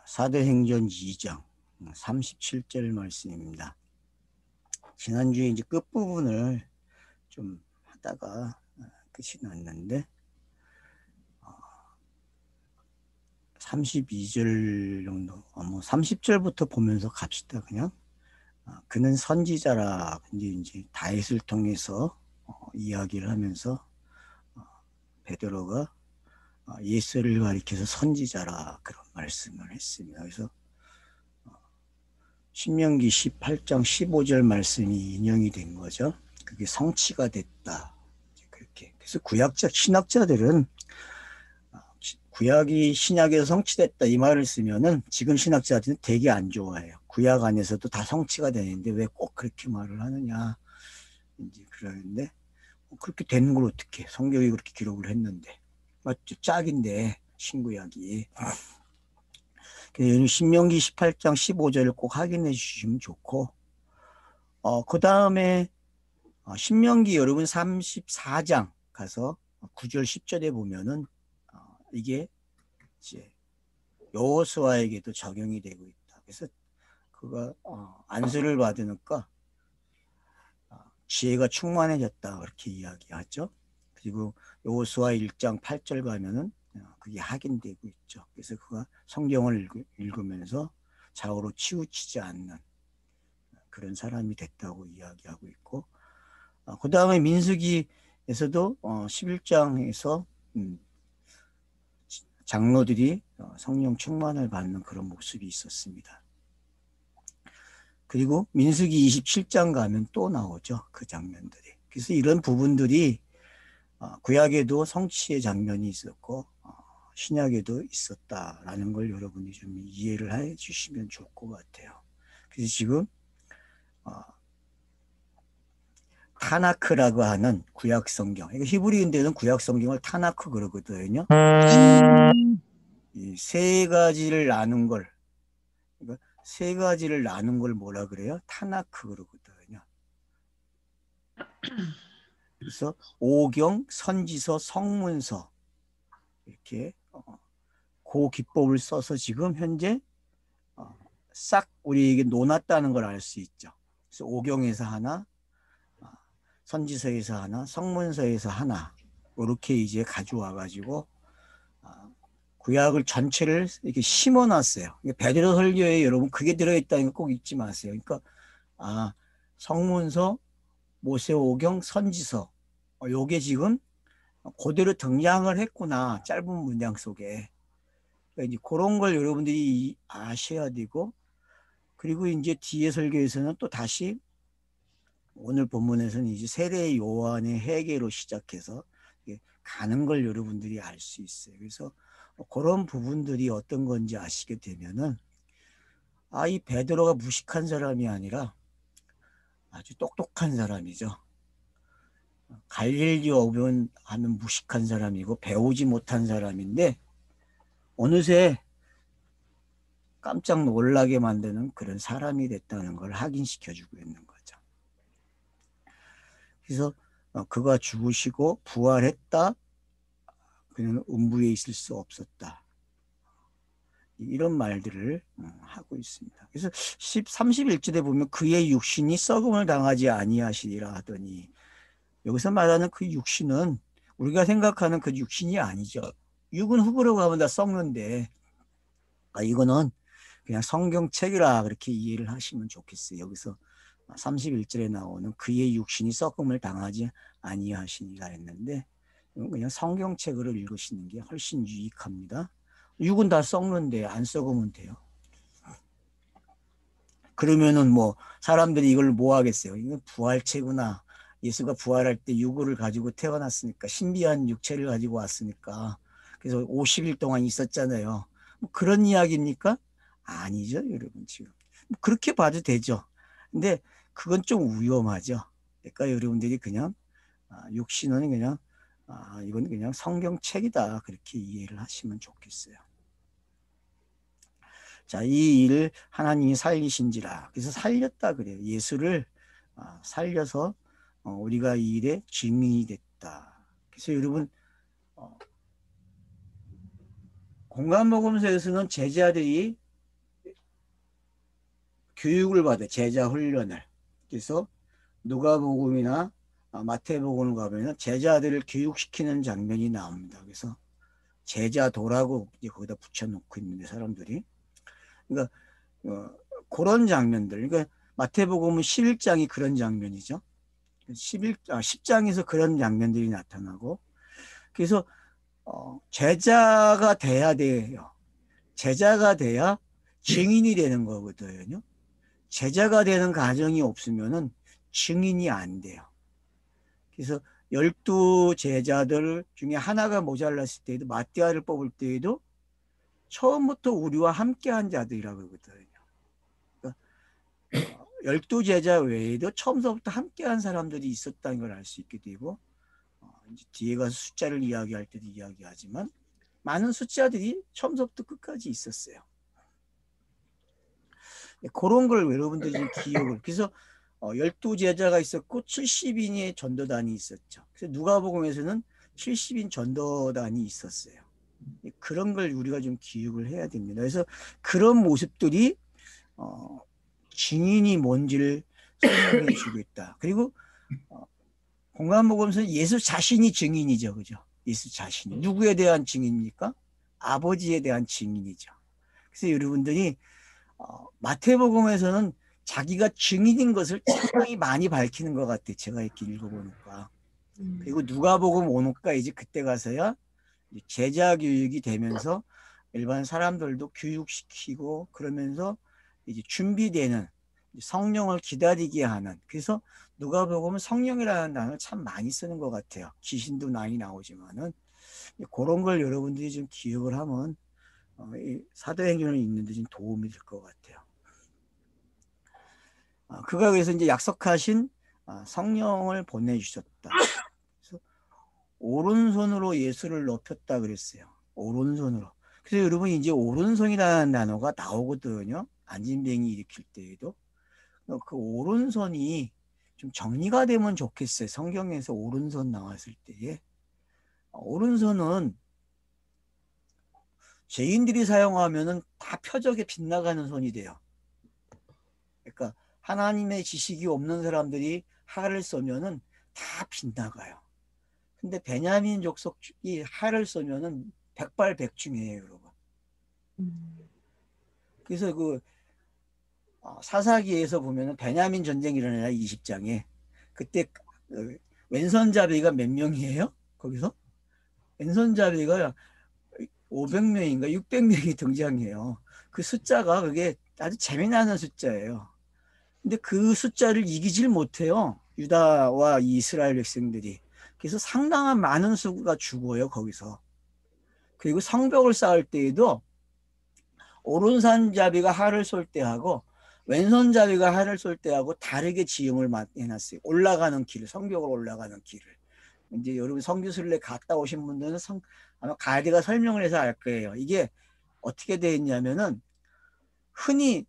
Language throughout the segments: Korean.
사도행전 2장 37절 말씀입니다. 지난주에 이제 끝부분을 좀 하다가 끝이 났는데 32절 정도, 30절부터 보면서 갑시다. 그냥 그는 선지자라. 이제 다윗을 통해서 이야기를 하면서 베드로가 예수를 가리켜서 선지자라 그런 말씀을 했습니다. 그래서 신명기 18장 15절 말씀이 인용이 된 거죠. 그게 성취가 됐다. 그렇게. 그래서 신학자들은 구약이 신약에서 성취됐다 이 말을 쓰면은 지금 신학자들은 되게 안 좋아해요. 구약 안에서도 다 성취가 되는데 왜 꼭 그렇게 말을 하느냐. 이제 그러는데 그렇게 되는 걸 어떻게? 성경이 그렇게 기록을 했는데 맞죠? 짝인데 신구약이. 신명기 18장 15절을 꼭 확인해 주시면 좋고, 그 다음에 신명기 여러분 34장 가서 9절 10절에 보면은 이게 이제 여호수아에게도 적용이 되고 있다. 그래서 그가 안수를 받으니까 지혜가 충만해졌다 그렇게 이야기하죠. 그리고 여호수아 1장 8절 가면은 그게 확인되고 있죠. 그래서 그가 성경을 읽으면서 좌우로 치우치지 않는 그런 사람이 됐다고 이야기하고 있고, 그 다음에 민수기에서도 11장에서 장로들이 성령 충만을 받는 그런 모습이 있었습니다. 그리고 민수기 27장 가면 또 나오죠. 그 장면들이. 그래서 이런 부분들이 구약에도 성취의 장면이 있었고 신약에도 있었다라는 걸 여러분이 좀 이해를 해 주시면 좋을 것 같아요. 그래서 지금 타나크라고 하는 구약 성경, 히브리인들은 구약 성경을 타나크 그러거든요. 이 세 가지를 나눈 걸, 그러니까 세 가지를 나눈 걸 뭐라 그래요? 타나크 그러거든요. 그래서 오경, 선지서, 성문서 이렇게 그 기법을 써서 지금 현재 싹 우리에게 놓았다는 걸 알 수 있죠. 그래서 오경에서 하나, 선지서에서 하나, 성문서에서 하나 이렇게 이제 가져와 가지고 구약을 전체를 이렇게 심어놨어요. 베드로 설교에 여러분 그게 들어있다는 거 꼭 잊지 마세요. 그러니까 성문서, 모세오경, 선지서 요게 지금 그대로 등장을 했구나. 짧은 문장 속에. 그러니까 이제 그런 걸 여러분들이 아셔야 되고, 그리고 이제 뒤에 설교에서는 또 다시 오늘 본문에서는 이제 세례 요한의 회개로 시작해서 가는 걸 여러분들이 알 수 있어요. 그래서 그런 부분들이 어떤 건지 아시게 되면은 이 베드로가 무식한 사람이 아니라 아주 똑똑한 사람이죠. 갈릴리 어변 하는 무식한 사람이고 배우지 못한 사람인데 어느새 깜짝 놀라게 만드는 그런 사람이 됐다는 걸 확인시켜주고 있는 거죠. 그래서 그가 죽으시고 부활했다. 그는 음부에 있을 수 없었다. 이런 말들을 하고 있습니다. 그래서 31절에 보면 그의 육신이 썩음을 당하지 아니하시리라 하더니 여기서 말하는 그 육신은 우리가 생각하는 그 육신이 아니죠. 육은 흙으로 가면 다 썩는데 이거는 그냥 성경책이라 그렇게 이해를 하시면 좋겠어요. 여기서 31절에 나오는 그의 육신이 썩음을 당하지 아니하시니라 했는데 그냥 성경책으로 읽으시는 게 훨씬 유익합니다. 육은 다 썩는데 안 썩으면 돼요. 그러면은 뭐 사람들이 이걸 뭐 하겠어요? 이건 부활체구나. 예수가 부활할 때 육을 가지고 태어났으니까 신비한 육체를 가지고 왔으니까 그래서 50일 동안 있었잖아요. 뭐 그런 이야기입니까? 아니죠, 여러분 지금. 그렇게 봐도 되죠. 근데 그건 좀 위험하죠. 그러니까 여러분들이 그냥 육신은 그냥 이건 그냥 성경책이다 그렇게 이해를 하시면 좋겠어요. 자, 이 일을 하나님이 살리신지라. 그래서 살렸다 그래요. 예수를 살려서 우리가 이 일에 증인이 됐다. 그래서 여러분 공간복음서에서는 제자들이 교육을 받아 제자 훈련을. 그래서 누가복음이나 마태복음을 가보면 제자들을 교육시키는 장면이 나옵니다. 그래서 제자도라고 이제 거기다 붙여놓고 있는데 사람들이. 그러니까 그런 장면들. 그러니까 마태복음은 11장이 그런 장면이죠. 10장에서 그런 장면들이 나타나고. 그래서 제자가 돼야 돼요. 제자가 돼야 증인이 되는 거거든요. 제자가 되는 과정이 없으면은 증인이 안 돼요. 그래서 12제자들 중에 하나가 모자랐을 때에도 마띠아를 뽑을 때에도 처음부터 우리와 함께한 자들이라고 그러거든요. 그러니까 12제자 외에도 처음부터 함께한 사람들이 있었다는 걸 알 수 있게 되고, 이제 뒤에 가서 숫자를 이야기할 때도 이야기하지만 많은 숫자들이 처음부터 끝까지 있었어요. 그런 걸 여러분들이 좀 기억을. 그래서 12제자가 있었고 70인의 전도단이 있었죠. 그래서 누가복음에서는 70인 전도단이 있었어요. 그런 걸 우리가 좀 기억을 해야 됩니다. 그래서 그런 모습들이 증인이 뭔지를 설명해 주고 있다. 그리고 공간복음에서는 예수 자신이 증인이죠. 그죠? 예수 자신이. 누구에 대한 증인입니까? 아버지에 대한 증인이죠. 그래서 여러분들이 마태복음에서는 자기가 증인인 것을 상당히 많이 밝히는 것 같아요. 제가 이렇게 읽어보니까. 그리고 누가복음 오니까 이제 그때 가서야 제자 교육이 되면서 일반 사람들도 교육시키고 그러면서 이제 준비되는 성령을 기다리게 하는. 그래서 누가복음은 성령이라는 단어를 참 많이 쓰는 것 같아요. 귀신도 많이 나오지만은 그런 걸 여러분들이 좀 기억을 하면 사도행전을 읽는데 좀 도움이 될 것 같아요. 그가 그래서 이제 약속하신 성령을 보내주셨다. 그래서 오른손으로 예수를 높였다 그랬어요. 오른손으로. 그래서 여러분 이제 오른손이라는 단어가 나오거든요. 안진뱅이 일으킬 때에도. 그 오른손이 좀 정리가 되면 좋겠어요. 성경에서 오른손 나왔을 때에. 오른손은 죄인들이 사용하면은 다 표적에 빗나가는 손이 돼요. 그러니까 하나님의 지식이 없는 사람들이 활을 쏘면은 다 빗나가요. 근데 베냐민 족속이 활을 쏘면은 백발백중이에요, 여러분. 그래서 그 사사기에서 보면은 베냐민 전쟁이 일어나요, 20장에. 그때 왼손잡이가 몇 명이에요? 거기서? 왼손잡이가 500명인가 600명이 등장해요. 그 숫자가 그게 아주 재미나는 숫자예요. 근데 그 숫자를 이기질 못해요. 유다와 이스라엘 백성들이. 그래서 상당한 많은 수가 죽어요, 거기서. 그리고 성벽을 쌓을 때에도 오른손잡이가 활을 쏠 때하고 왼손잡이가 활을 쏠 때하고 다르게 지형을 해놨어요. 올라가는 길, 성벽을 올라가는 길을. 이제 여러분 성교순례 갔다 오신 분들은 아마 가이드가 설명을 해서 알 거예요. 이게 어떻게 되어 있냐면은 흔히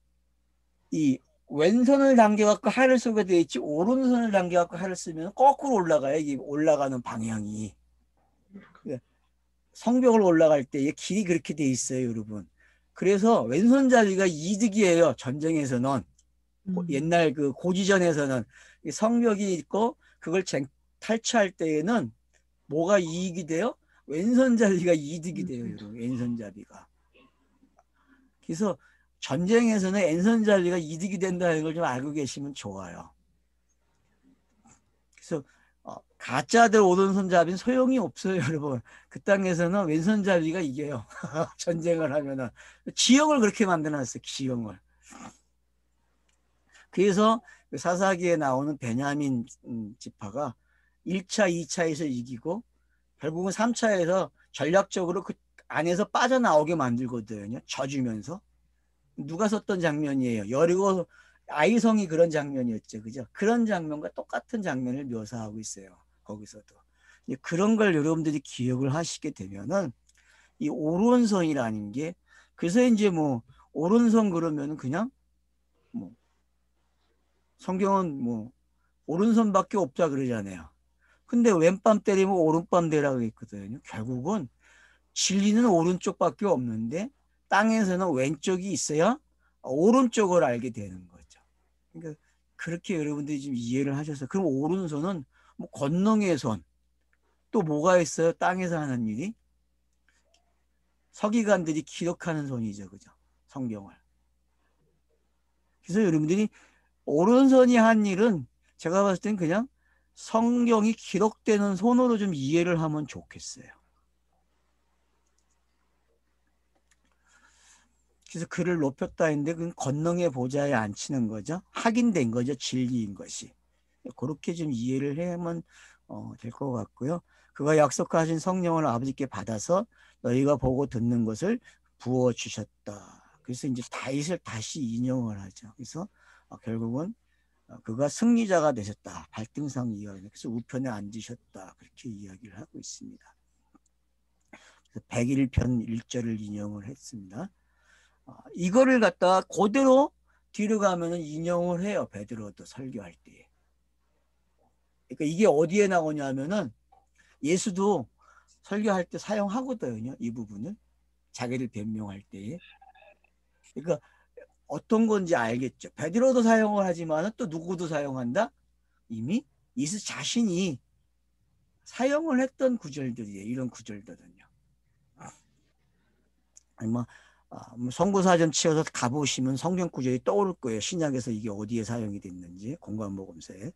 이 왼손을 당겨갖고 활을 쏘게 되어 있지 오른손을 당겨갖고 활을 쓰면 거꾸로 올라가요. 이게 올라가는 방향이. 성벽을 올라갈 때의 길이 그렇게 돼 있어요, 여러분. 그래서 왼손잡이가 이득이에요. 전쟁에서는. 옛날 그 고지전에서는 성벽이 있고 그걸 탈취할 때에는 뭐가 이익이 돼요? 왼손잡이가 이득이 돼요, 여러분. 왼손잡이가. 그래서 전쟁에서는 왼손잡이가 이득이 된다는 걸 좀 알고 계시면 좋아요. 그래서 가짜들 오른손잡이는 소용이 없어요, 여러분. 그 땅에서는 왼손잡이가 이겨요. 전쟁을 하면은. 지형을 그렇게 만들어놨어요, 지형을. 그래서 사사기에 나오는 베냐민 지파가 1차, 2차에서 이기고 결국은 3차에서 전략적으로 그 안에서 빠져나오게 만들거든요. 져주면서. 누가 썼던 장면이에요. 여리고 아이성이 그런 장면이었죠. 그죠? 그런 장면과 똑같은 장면을 묘사하고 있어요. 거기서도. 그런 걸 여러분들이 기억을 하시게 되면은 이 오른손이라는 게 그래서 이제 뭐 오른손 그러면 그냥 뭐 성경은 뭐 오른손밖에 없다 그러잖아요. 근데 왼밤 때리면 오른밤 되라고 했거든요. 결국은 진리는 오른쪽밖에 없는데 땅에서는 왼쪽이 있어야 오른쪽을 알게 되는 거죠. 그러니까 그렇게 여러분들이 지금 이해를 하셔서, 그럼 오른손은 뭐 권능의 손, 또 뭐가 있어요? 땅에서 하는 일이 서기관들이 기록하는 손이죠, 그죠? 성경을. 그래서 여러분들이 오른손이 한 일은 제가 봤을 땐 그냥 성경이 기록되는 손으로 좀 이해를 하면 좋겠어요. 그래서 그를 높였다 했는데 그건 권능의 보좌에 앉히는 거죠. 확인된 거죠. 진리인 것이. 그렇게 좀 이해를 하면 될 것 같고요. 그가 약속하신 성령을 아버지께 받아서 너희가 보고 듣는 것을 부어 주셨다. 그래서 이제 다윗을 다시 인용을 하죠. 그래서 결국은 그가 승리자가 되셨다. 발등상 이야기. 그래서 우편에 앉으셨다. 그렇게 이야기를 하고 있습니다. 그래서 101편 1절을 인용을 했습니다. 이거를 갖다가 그대로 뒤로 가면은 인용을 해요. 베드로도 설교할 때. 그러니까 이게 어디에 나오냐면은 예수도 설교할 때 사용하거든요. 이 부분을. 자기를 변명할 때에. 그러니까 어떤 건지 알겠죠. 베드로도 사용을 하지만 또 누구도 사용한다? 이미 예수 자신이 사용을 했던 구절들이에요. 이런 구절들은요. 뭐 선구사전 치어서 가보시면 성경 구절이 떠오를 거예요. 신약에서 이게 어디에 사용이 됐는지 공관복음서에.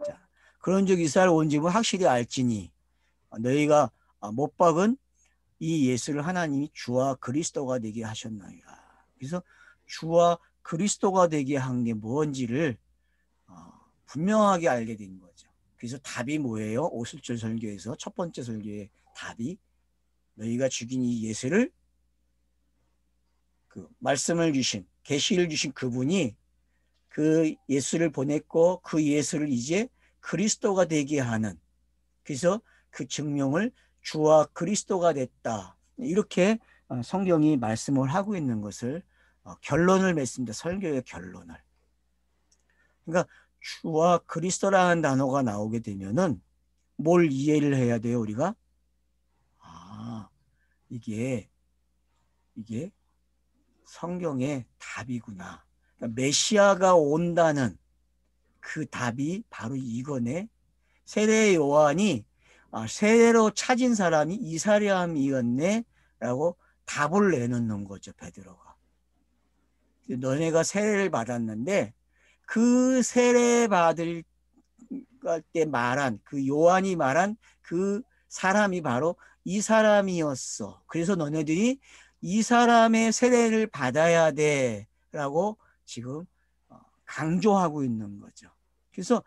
자, 그런 적 이스라엘 온 집은 확실히 알지니 너희가 못 박은 이 예수를 하나님이 주와 그리스도가 되게 하셨나이다. 그래서 주와 그리스도가 되게 한 게 뭔지를 분명하게 알게 된 거죠. 그래서 답이 뭐예요? 오순절 설교에서 첫 번째 설교의 답이 너희가 죽인 이 예수를 그 말씀을 주신 계시를 주신 그분이 그 예수를 보냈고 그 예수를 이제 그리스도가 되게 하는 그래서 그 증명을 주와 그리스도가 됐다. 이렇게 성경이 말씀을 하고 있는 것을 결론을 맺습니다. 설교의 결론을. 그러니까 주와 그리스도라는 단어가 나오게 되면은 뭘 이해를 해야 돼요, 우리가? 이게 성경의 답이구나. 그러니까 메시아가 온다는 그 답이 바로 이거네. 세례 요한이 세례로 찾은 사람이 이 사람이었네 라고 답을 내놓는 거죠. 베드로가. 너네가 세례를 받았는데 그 세례 받을 때 말한 그 요한이 말한 그 사람이 바로 이 사람이었어. 그래서 너네들이 이 사람의 세례를 받아야 돼 라고 지금 강조하고 있는 거죠. 그래서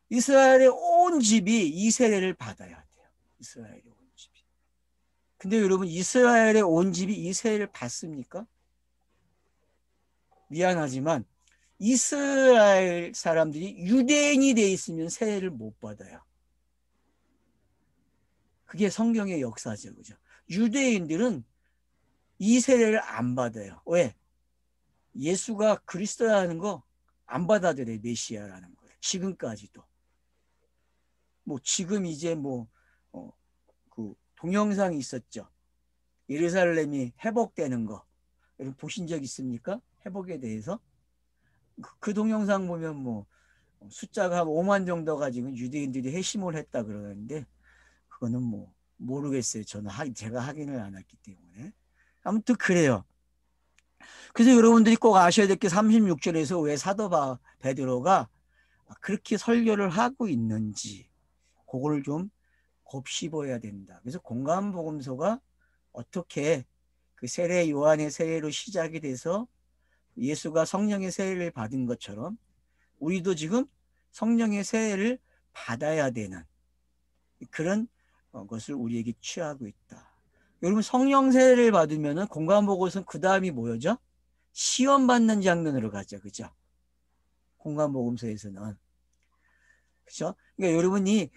이스라엘의 온 집이 이 세례를 받아야 돼요. 이스라엘의 온 집이. 근데 여러분 이스라엘의 온 집이 이 세례를 받습니까? 미안하지만 이스라엘 사람들이 유대인이 돼 있으면 세례를 못 받아요. 그게 성경의 역사죠. 그죠? 유대인들은 이 세례를 안 받아요. 왜? 예수가 그리스도라는 거 안 받아들여요. 메시아라는 거. 지금까지도. 뭐 지금 이제 그 동영상이 있었죠. 예루살렘이 회복되는 거. 여러분 보신 적 있습니까? 회복에 대해서? 그 동영상 보면 숫자가 한 5만 정도가 지금 유대인들이 회심을 했다 그러는데 그거는 모르겠어요. 저는 제가 확인을 안 했기 때문에. 아무튼 그래요. 그래서 여러분들이 꼭 아셔야 될 게 36절에서 왜 사도 베드로가 그렇게 설교를 하고 있는지 그거를 좀 곱씹어야 된다. 그래서 공관복음서가 어떻게 그 세례 요한의 세례로 시작이 돼서 예수가 성령의 세례를 받은 것처럼 우리도 지금 성령의 세례를 받아야 되는 그런 것을 우리에게 취하고 있다. 여러분 성령 세례를 받으면 공관복음서는 그 다음이 뭐죠? 시험 받는 장면으로 가죠. 그죠? 공관복음서에서는. 그죠? 그러니까 여러분이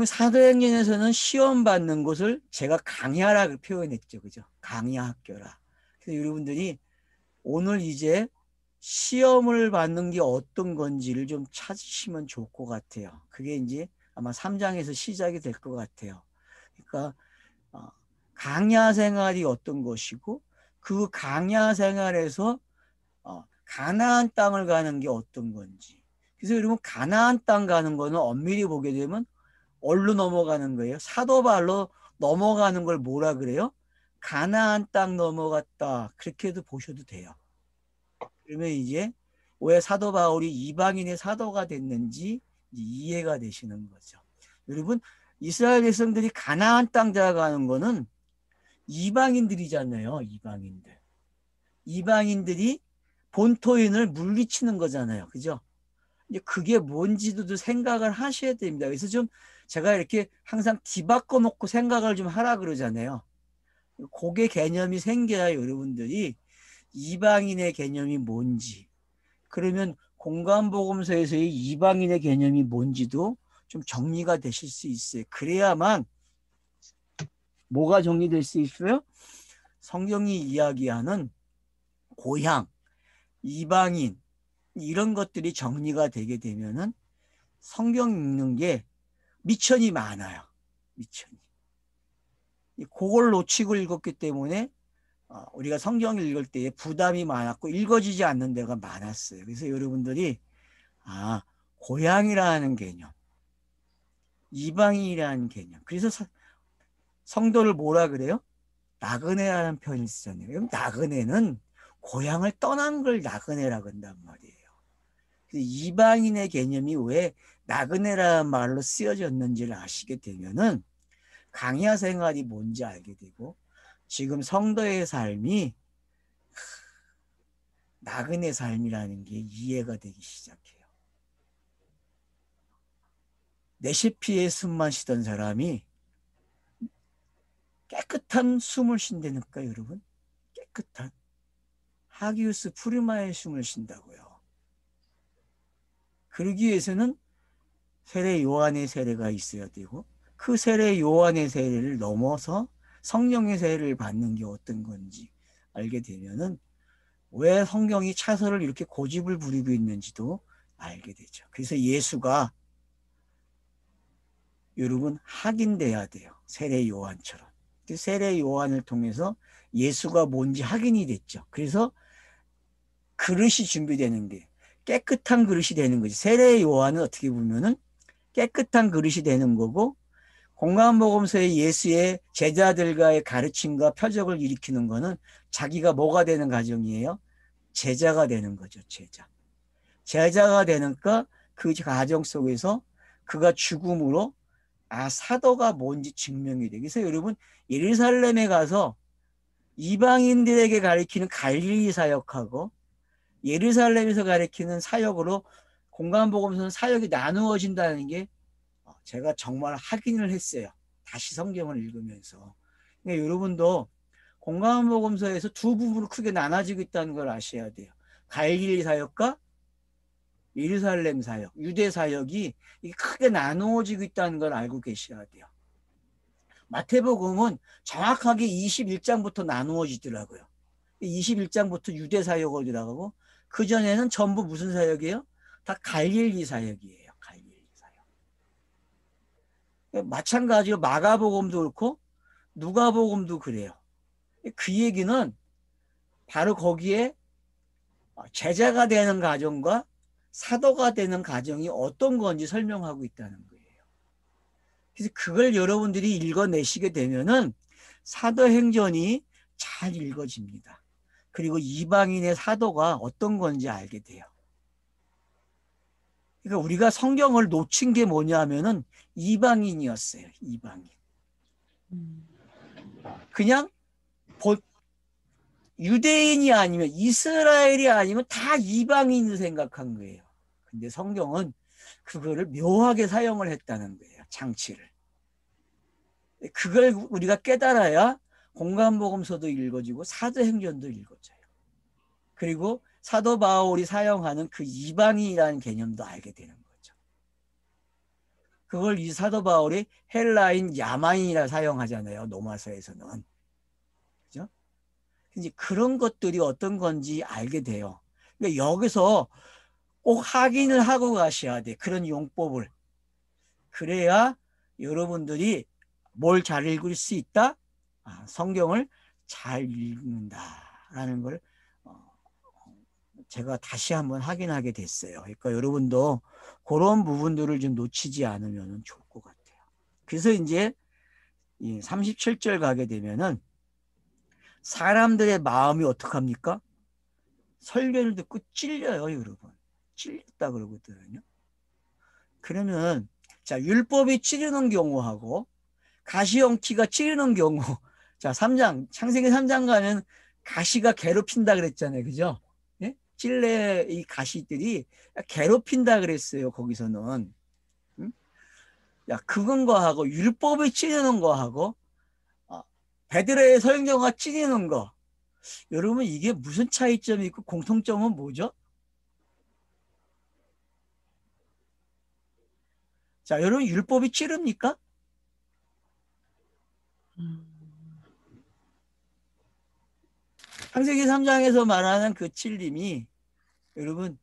사도행전에서는 시험 받는 것을 제가 강야라 표현했죠. 그죠? 강야 학교라. 그래서 여러분들이 오늘 이제 시험을 받는 게 어떤 건지를 좀 찾으시면 좋을 것 같아요. 그게 이제 아마 3장에서 시작이 될 것 같아요. 그러니까 강야 생활이 어떤 것이고 그 강야 생활에서 가나안 땅을 가는 게 어떤 건지. 그래서 여러분 가나안 땅 가는 거는 엄밀히 보게 되면 어디로 넘어가는 거예요? 사도발로 넘어가는 걸 뭐라 그래요? 가나안 땅 넘어갔다. 그렇게도 보셔도 돼요. 그러면 이제 왜 사도 바울이 이방인의 사도가 됐는지 이해가 되시는 거죠. 여러분 이스라엘 백성들이 가나안 땅 들어가는 거는 이방인들이잖아요. 이방인들. 이방인들이 본토인을 물리치는 거잖아요. 그죠? 이제 그게 뭔지도 생각을 하셔야 됩니다. 그래서 좀 제가 이렇게 항상 뒤바꿔 놓고 생각을 좀 하라 그러잖아요. 그게 개념이 생겨야 여러분들이 이방인의 개념이 뭔지, 그러면 공간복음서에서의 이방인의 개념이 뭔지도 좀 정리가 되실 수 있어요. 그래야만 뭐가 정리될 수 있어요? 성경이 이야기하는 고향, 이방인 이런 것들이 정리가 되게 되면은 성경 읽는 게 미천이 많아요. 미천이. 그걸 놓치고 읽었기 때문에 우리가 성경을 읽을 때에 부담이 많았고 읽어지지 않는 데가 많았어요. 그래서 여러분들이 고향이라는 개념, 이방인이라는 개념. 그래서 성도를 뭐라 그래요? 나그네라는 표현을 쓰잖아요. 그럼 나그네는 고향을 떠난 걸 나그네라고 한단 말이에요. 이방인의 개념이 왜 나그네라는 말로 쓰여졌는지를 아시게 되면은 강야 생활이 뭔지 알게 되고 지금 성도의 삶이 나그네 삶이라는 게 이해가 되기 시작해요. 네시피에 숨만 쉬던 사람이 깨끗한 숨을 쉰다니까 여러분. 깨끗한 하기우스 푸르마의 숨을 쉰다고요. 그러기 위해서는 세례 요한의 세례가 있어야 되고 그 세례 요한의 세례를 넘어서 성령의 세례를 받는 게 어떤 건지 알게 되면은 왜 성경이 차서를 이렇게 고집을 부리고 있는지도 알게 되죠. 그래서 예수가 여러분 확인돼야 돼요. 세례 요한처럼. 세례 요한을 통해서 예수가 뭔지 확인이 됐죠. 그래서 그릇이 준비되는 게 깨끗한 그릇이 되는 거지. 세례 요한은 어떻게 보면은 깨끗한 그릇이 되는 거고 공간복음서의 예수의 제자들과의 가르침과 표적을 일으키는 거는 자기가 뭐가 되는 과정이에요? 제자가 되는 거죠. 제자가 되니까 그 과정 속에서 그가 죽음으로 사도가 뭔지 증명이 돼. 그래서 여러분 예루살렘에 가서 이방인들에게 가르치는 갈릴리 사역하고 예루살렘에서 가르치는 사역으로 공간복음서는 사역이 나누어진다는 게 제가 정말 확인을 했어요. 다시 성경을 읽으면서. 그러니까 여러분도 공간복음서에서 두 부분으로 크게 나눠지고 있다는 걸 아셔야 돼요. 갈릴리 사역과 예루살렘 사역, 유대 사역이 크게 나누어지고 있다는 걸 알고 계셔야 돼요. 마태복음은 정확하게 21장부터 나누어지더라고요. 21장부터 유대 사역으로 들어가고 그전에는 전부 무슨 사역이에요? 다 갈릴리 사역이에요. 갈릴리 사역. 마찬가지로 마가복음도 그렇고 누가복음도 그래요. 그 얘기는 바로 거기에 제자가 되는 과정과 사도가 되는 과정이 어떤 건지 설명하고 있다는 거예요. 그래서 그걸 여러분들이 읽어내시게 되면은 사도행전이 잘 읽어집니다. 그리고 이방인의 사도가 어떤 건지 알게 돼요. 그러니까 우리가 성경을 놓친 게 뭐냐면은 이방인이었어요. 이방인. 그냥 유대인이 아니면 이스라엘이 아니면 다 이방인을 생각한 거예요. 근데 성경은 그거를 묘하게 사용을 했다는 거예요. 장치를. 그걸 우리가 깨달아야 공간복음서도 읽어지고 사도행전도 읽어져요. 그리고 사도 바울이 사용하는 그 이방인이라는 개념도 알게 되는 거죠. 그걸 이 사도 바울이 헬라인 야만인이라 사용하잖아요. 로마서에서는. 그죠? 이제 그런 것들이 어떤 건지 알게 돼요. 그러니까 여기서 꼭 확인을 하고 가셔야 돼. 그런 용법을. 그래야 여러분들이 뭘 잘 읽을 수 있다? 성경을 잘 읽는다라는 걸 제가 다시 한번 확인하게 됐어요. 그러니까 여러분도 그런 부분들을 좀 놓치지 않으면 좋을 것 같아요. 그래서 이제 37절 가게 되면은 사람들의 마음이 어떡합니까? 설교를 듣고 찔려요, 여러분. 찔렸다 그러거든요. 그러면 자, 율법이 찌르는 경우하고 가시형키가 찌르는 경우. 자, 3장, 창세기 3장 가면 가시가 괴롭힌다 그랬잖아요. 그죠? 예? 찔레 이 가시들이 괴롭힌다 그랬어요. 거기서는. 응? 야, 그건 거하고 율법이 찌르는 거하고 베드로의 설교가 찌르는 거. 여러분 이게 무슨 차이점이 있고 공통점은 뭐죠? 자, 여러분 율법이 찌릅니까? 창세기 3장에서 말하는 그 찔림이 여러분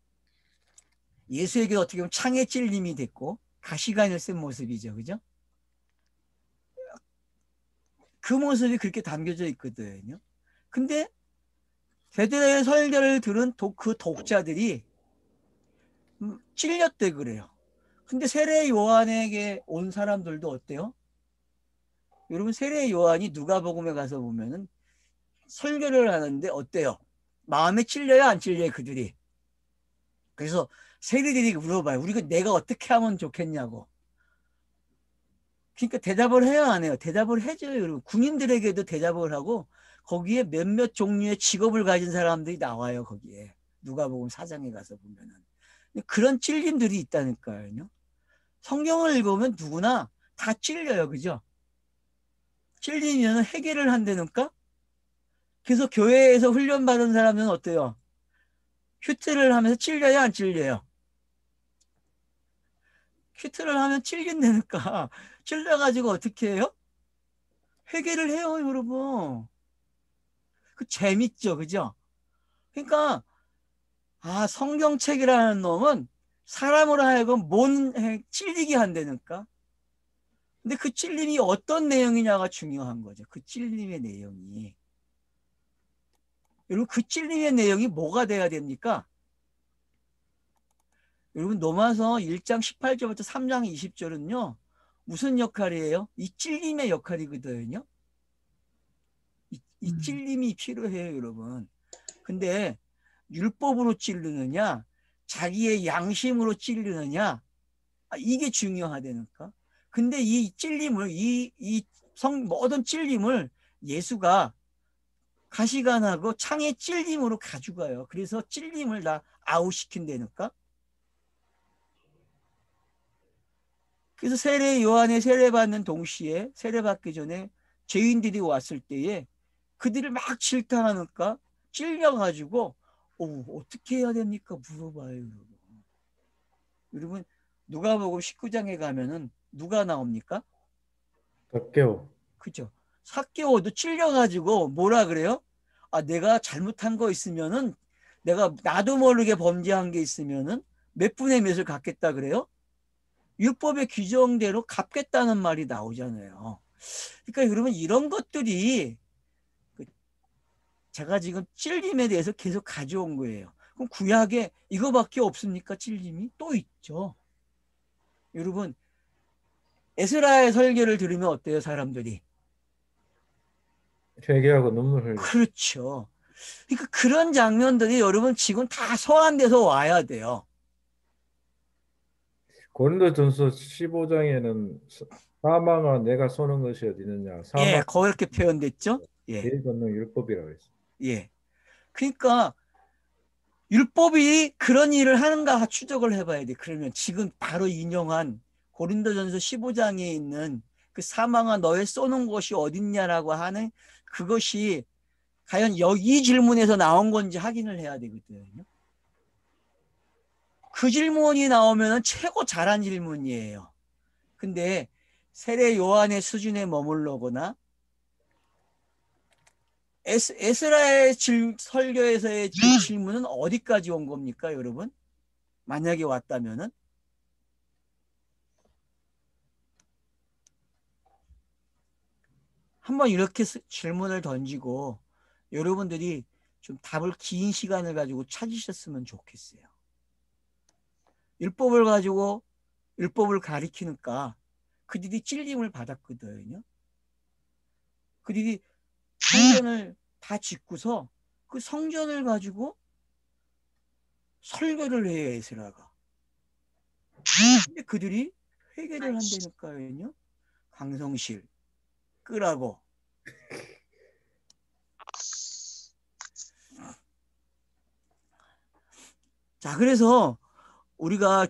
예수에게 어떻게 보면 창의 찔림이 됐고 가시관을 쓴 모습이죠. 그죠? 그 모습이 그렇게 담겨져 있거든요. 근데 베드로의 설교를 들은 그 독자들이 찔렸대 그래요. 근데 세례 요한에게 온 사람들도 어때요? 여러분 세례 요한이 누가복음에 가서 보면은 설교를 하는데 어때요? 마음에 찔려요, 안 찔려요, 그들이? 그래서 세리들이 물어봐요. 우리가 내가 어떻게 하면 좋겠냐고. 그러니까 대답을 해야 안 해요. 대답을 해줘요, 여러분. 군인들에게도 대답을 하고 거기에 몇몇 종류의 직업을 가진 사람들이 나와요, 거기에. 누가복음 4장에 가서 보면은. 그런 찔림들이 있다니까요. 성경을 읽으면 누구나 다 찔려요, 그죠? 찔리면 해결을 한다니까? 그래서 교회에서 훈련받은 사람은 어때요? 큐트를 하면서 찔려요, 안 찔려요? 큐트를 하면 찔린다니까. 찔려가지고 어떻게 해요? 회개를 해요, 여러분. 그 재밌죠, 그죠? 그러니까 성경책이라는 놈은 사람으로 하여금 찔리게 한다니까. 근데 그 찔림이 어떤 내용이냐가 중요한 거죠. 그 찔림의 내용이. 여러분 그 찔림의 내용이 뭐가 돼야 됩니까? 여러분 로마서 1장 18절부터 3장 20절은요. 무슨 역할이에요? 이 찔림의 역할이거든요. 이 찔림이 필요해요, 여러분. 근데 율법으로 찌르느냐, 자기의 양심으로 찌르느냐, 이게 중요하다니까. 근데 이 찔림을, 모든 찔림을 예수가 가시관하고 창의 찔림으로 가져가요. 그래서 찔림을 다 아웃시킨다니까. 그래서 세례 요한의 세례받는 동시에 세례받기 전에 죄인들이 왔을 때에 그들을 막 질타하니까 찔려가지고 어떻게 해야 됩니까? 물어봐요. 여러분 누가복음 19장에 가면은 누가 나옵니까? 삭개오. 그죠? 삭개오도 찔려가지고 뭐라 그래요? 내가 잘못한 거 있으면은 내가 나도 모르게 범죄한 게 있으면은 몇 분의 몇을 갚겠다 그래요? 율법의 규정대로 갚겠다는 말이 나오잖아요. 그러니까 여러분 이런 것들이 제가 지금 찔림에 대해서 계속 가져온 거예요. 그럼 구약에 이거밖에 없습니까? 찔림이? 또 있죠. 여러분 에스라의 설교를 들으면 어때요, 사람들이? 회개하고 눈물 흘려. 그렇죠. 그러니까 그런 장면들이 여러분 지금 다 소환돼서 와야 돼요. 고린도전서 15장에는 사망아 내가 쏘는 것이 어디 있느냐. 예, 사망 그렇게 표현됐죠? 예, 제일 걷는 율법이라고 했어. 예. 그러니까 율법이 그런 일을 하는가 추적을 해봐야 돼. 그러면 지금 바로 인용한 고린도전서 15장에 있는 그 사망아 너의 쏘는 곳이 어딨냐라고 하는 그것이 과연 이 질문에서 나온 건지 확인을 해야 되거든요. 그 질문이 나오면 최고 잘한 질문이에요. 근데 세례 요한의 수준에 머물러거나 에스라의 설교에서의 그 질문은 어디까지 온 겁니까, 여러분? 만약에 왔다면은 한번 이렇게 질문을 던지고 여러분들이 좀 답을 긴 시간을 가지고 찾으셨으면 좋겠어요. 율법을 가지고 율법을 가리키니까 그들이 찔림을 받았거든요. 그들이 성전을 다 짓고서 그 성전을 가지고 설교를 해요, 에스라가. 근데 그들이 회개를 한다니까요. 강성실 끄라고. 자, 그래서 우리가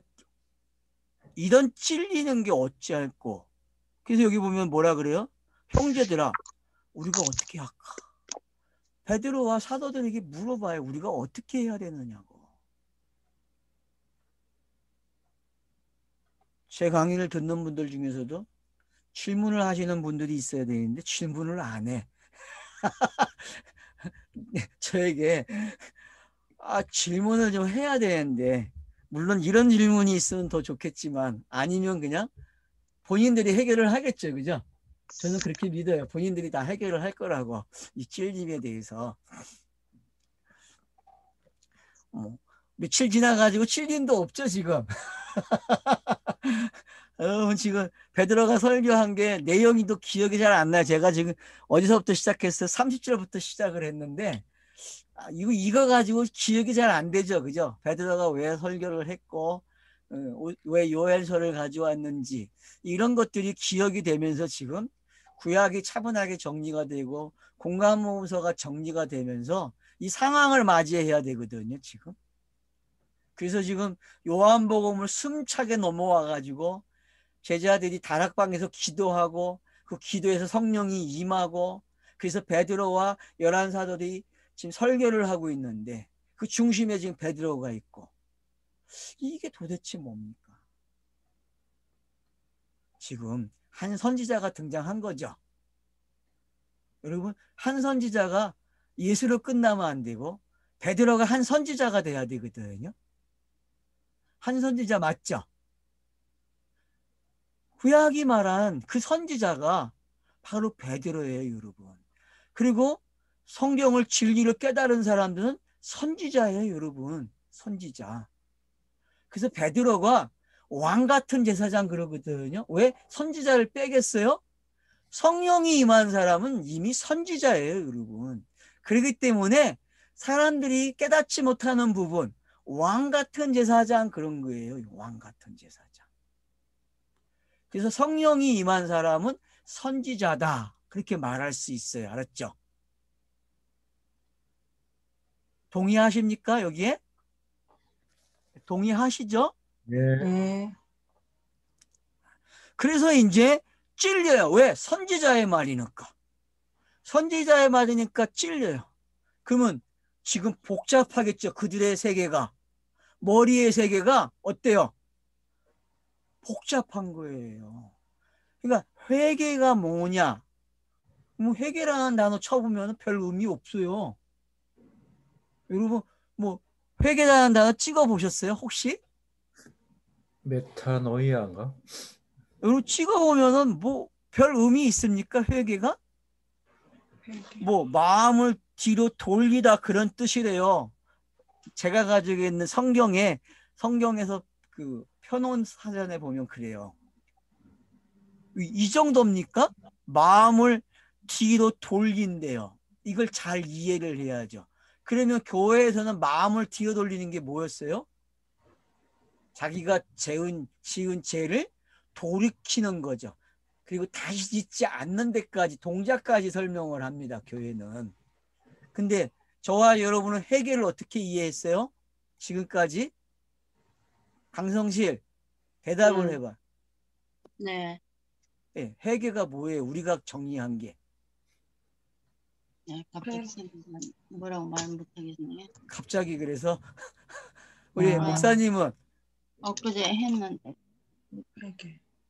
이런 찔리는 게 어찌할꼬. 그래서 여기 보면 뭐라 그래요? 형제들아, 우리가 어떻게 할까? 베드로와 사도들에게 물어봐요. 우리가 어떻게 해야 되느냐고. 제 강의를 듣는 분들 중에서도 질문을 하시는 분들이 있어야 되는데 질문을 안 해. 저에게 질문을 좀 해야 되는데, 물론 이런 질문이 있으면 더 좋겠지만 아니면 그냥 본인들이 해결을 하겠죠. 그죠? 저는 그렇게 믿어요. 본인들이 다 해결을 할 거라고. 이 찔림에 대해서. 며칠 지나가지고 찔림도 없죠, 지금. 지금 베드로가 설교한 게 내용이 또 기억이 잘 안 나요. 제가 지금 어디서부터 시작해서 30절부터 시작을 했는데 이거 가지고 기억이 잘 안 되죠. 그죠? 베드로가 왜 설교를 했고 왜 요엘서를 가져왔는지 이런 것들이 기억이 되면서 지금 구약이 차분하게 정리가 되고 공감모서가 정리가 되면서 이 상황을 맞이해야 되거든요. 지금. 그래서 지금 요한복음을 숨차게 넘어와 가지고 제자들이 다락방에서 기도하고 그 기도에서 성령이 임하고 그래서 베드로와 11사도들이 지금 설교를 하고 있는데 그 중심에 지금 베드로가 있고 이게 도대체 뭡니까? 지금 한 선지자가 등장한 거죠. 여러분, 한 선지자가 예수로 끝나면 안 되고 베드로가 한 선지자가 돼야 되거든요. 한 선지자 맞죠? 구약이 말한 그 선지자가 바로 베드로예요, 여러분. 그리고 성경을 진리를 깨달은 사람들은 선지자예요, 여러분. 선지자. 그래서 베드로가 왕 같은 제사장 그러거든요. 왜 선지자를 빼겠어요? 성령이 임한 사람은 이미 선지자예요, 여러분. 그렇기 때문에 사람들이 깨닫지 못하는 부분, 왕 같은 제사장 그런 거예요. 왕 같은 제사장. 그래서 성령이 임한 사람은 선지자다. 그렇게 말할 수 있어요. 알았죠? 동의하십니까? 여기에? 동의하시죠? 네. 네. 그래서 이제 찔려요. 왜? 선지자의 말이니까. 선지자의 말이니까 찔려요. 그러면 지금 복잡하겠죠. 그들의 세계가. 머리의 세계가 어때요? 복잡한 거예요. 그러니까 회개가 뭐냐? 뭐 회개라는 단어 쳐보면 별 의미 없어요. 여러분 뭐 회개라는 단어 찍어보셨어요? 혹시? 메타노이아인가? 여러분 찍어보면은 뭐 별 의미 있습니까? 회개가? 뭐 마음을 뒤로 돌리다 그런 뜻이래요. 제가 가지고 있는 성경에서 그 편원 사전에 보면 그래요. 이 정도입니까? 마음을 뒤로 돌린대요. 이걸 잘 이해를 해야죠. 그러면 교회에서는 마음을 뒤로 돌리는 게 뭐였어요? 자기가 지은 죄를 돌이키는 거죠. 그리고 다시 짓지 않는 데까지 동작까지 설명을 합니다. 교회는. 근데 저와 여러분은 회개를 어떻게 이해했어요? 지금까지? 강성실 대답을 해봐. 네. 네, 회개가 뭐예요? 우리가 정리한 게. 네, 갑자기 뭐라고 말 못하겠네. 갑자기 그래서 우리 아. 목사님은 엊그제 했는데.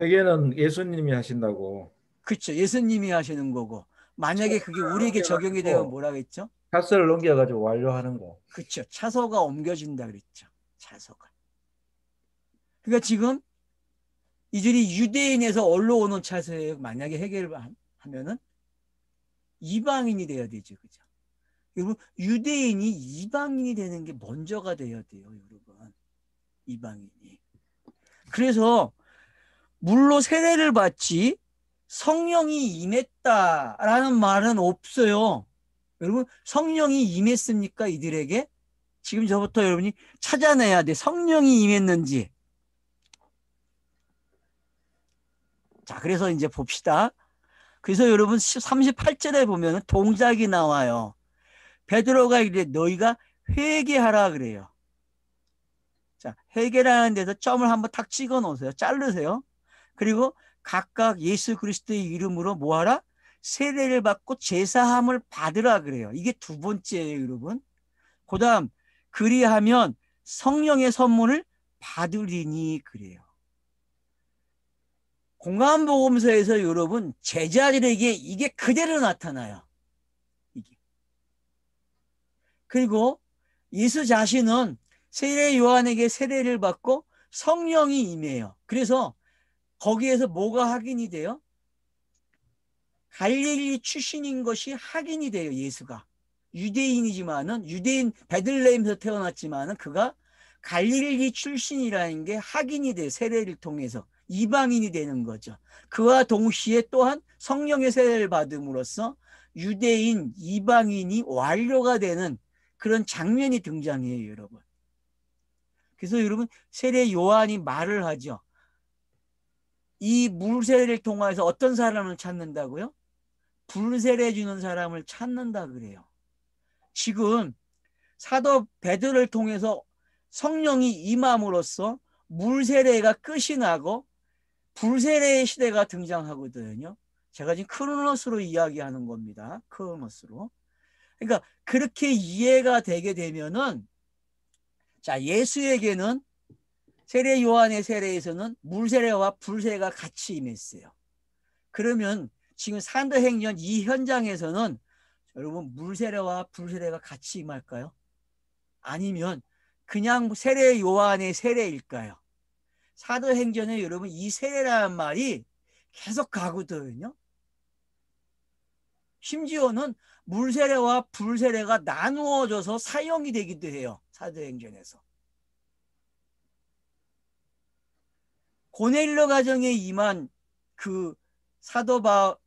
회개는 예수님이 하신다고. 그렇죠. 예수님이 하시는 거고 만약에 그게 우리에게 적용이 되면 뭐라고 했죠? 차서를 넘겨가지고 완료하는 거. 그렇죠. 차소가 옮겨진다 그랬죠. 차소가. 그러니까 지금 이들이 유대인에서 올라오는 차소예요. 만약에 해결을 하면은 이방인이 돼야 되죠. 그죠? 여러분, 유대인이 이방인이 되는 게 먼저가 돼야 돼요, 여러분. 이방인이. 그래서 물로 세례를 받지 성령이 임했다라는 말은 없어요. 여러분, 성령이 임했습니까? 이들에게? 지금 저부터 여러분이 찾아내야 돼. 성령이 임했는지. 자, 그래서 이제 봅시다. 그래서 여러분 38절에 보면 동작이 나와요. 베드로가 이래 너희가 회개하라 그래요. 자, 회개라는 데서 점을 한번 탁 찍어 놓으세요. 자르세요. 그리고 각각 예수 그리스도의 이름으로 뭐하라? 세례를 받고 제사함을 받으라 그래요. 이게 두 번째예요, 여러분. 그 다음 그리하면 성령의 선물을 받으리니 그래요. 공감복음서에서 여러분 제자들에게 이게 그대로 나타나요. 이게. 그리고 예수 자신은 세례 요한에게 세례를 받고 성령이 임해요. 그래서 거기에서 뭐가 확인이 돼요? 갈릴리 출신인 것이 확인이 돼요. 예수가 유대인이지만은 유대인 베들레헴에서 태어났지만은 그가 갈릴리 출신이라는 게 확인이 돼요. 세례를 통해서 이방인이 되는 거죠. 그와 동시에 또한 성령의 세례를 받음으로써 유대인 이방인이 완료가 되는 그런 장면이 등장해요, 여러분. 그래서 여러분 세례 요한이 말을 하죠. 이 물세례를 통해서 어떤 사람을 찾는다고요? 불세례 주는 사람을 찾는다 그래요. 지금 사도 베드로를 통해서 성령이 임함으로써 물세례가 끝이 나고 불세례의 시대가 등장하거든요. 제가 지금 크로노스로 이야기하는 겁니다. 크로노스로. 그러니까 그렇게 이해가 되게 되면은 자, 예수에게는 세례 요한의 세례에서는 물세례와 불세례가 같이 임했어요. 그러면 지금 사도행전 이 현장에서는 여러분 물세례와 불세례가 같이 임할까요? 아니면 그냥 세례 요한의 세례일까요? 사도행전에 여러분 이 세례라는 말이 계속 가거든요. 심지어는 물세례와 불세례가 나누어져서 사용이 되기도 해요. 사도행전에서. 고넬료 가정에 임한 그 사도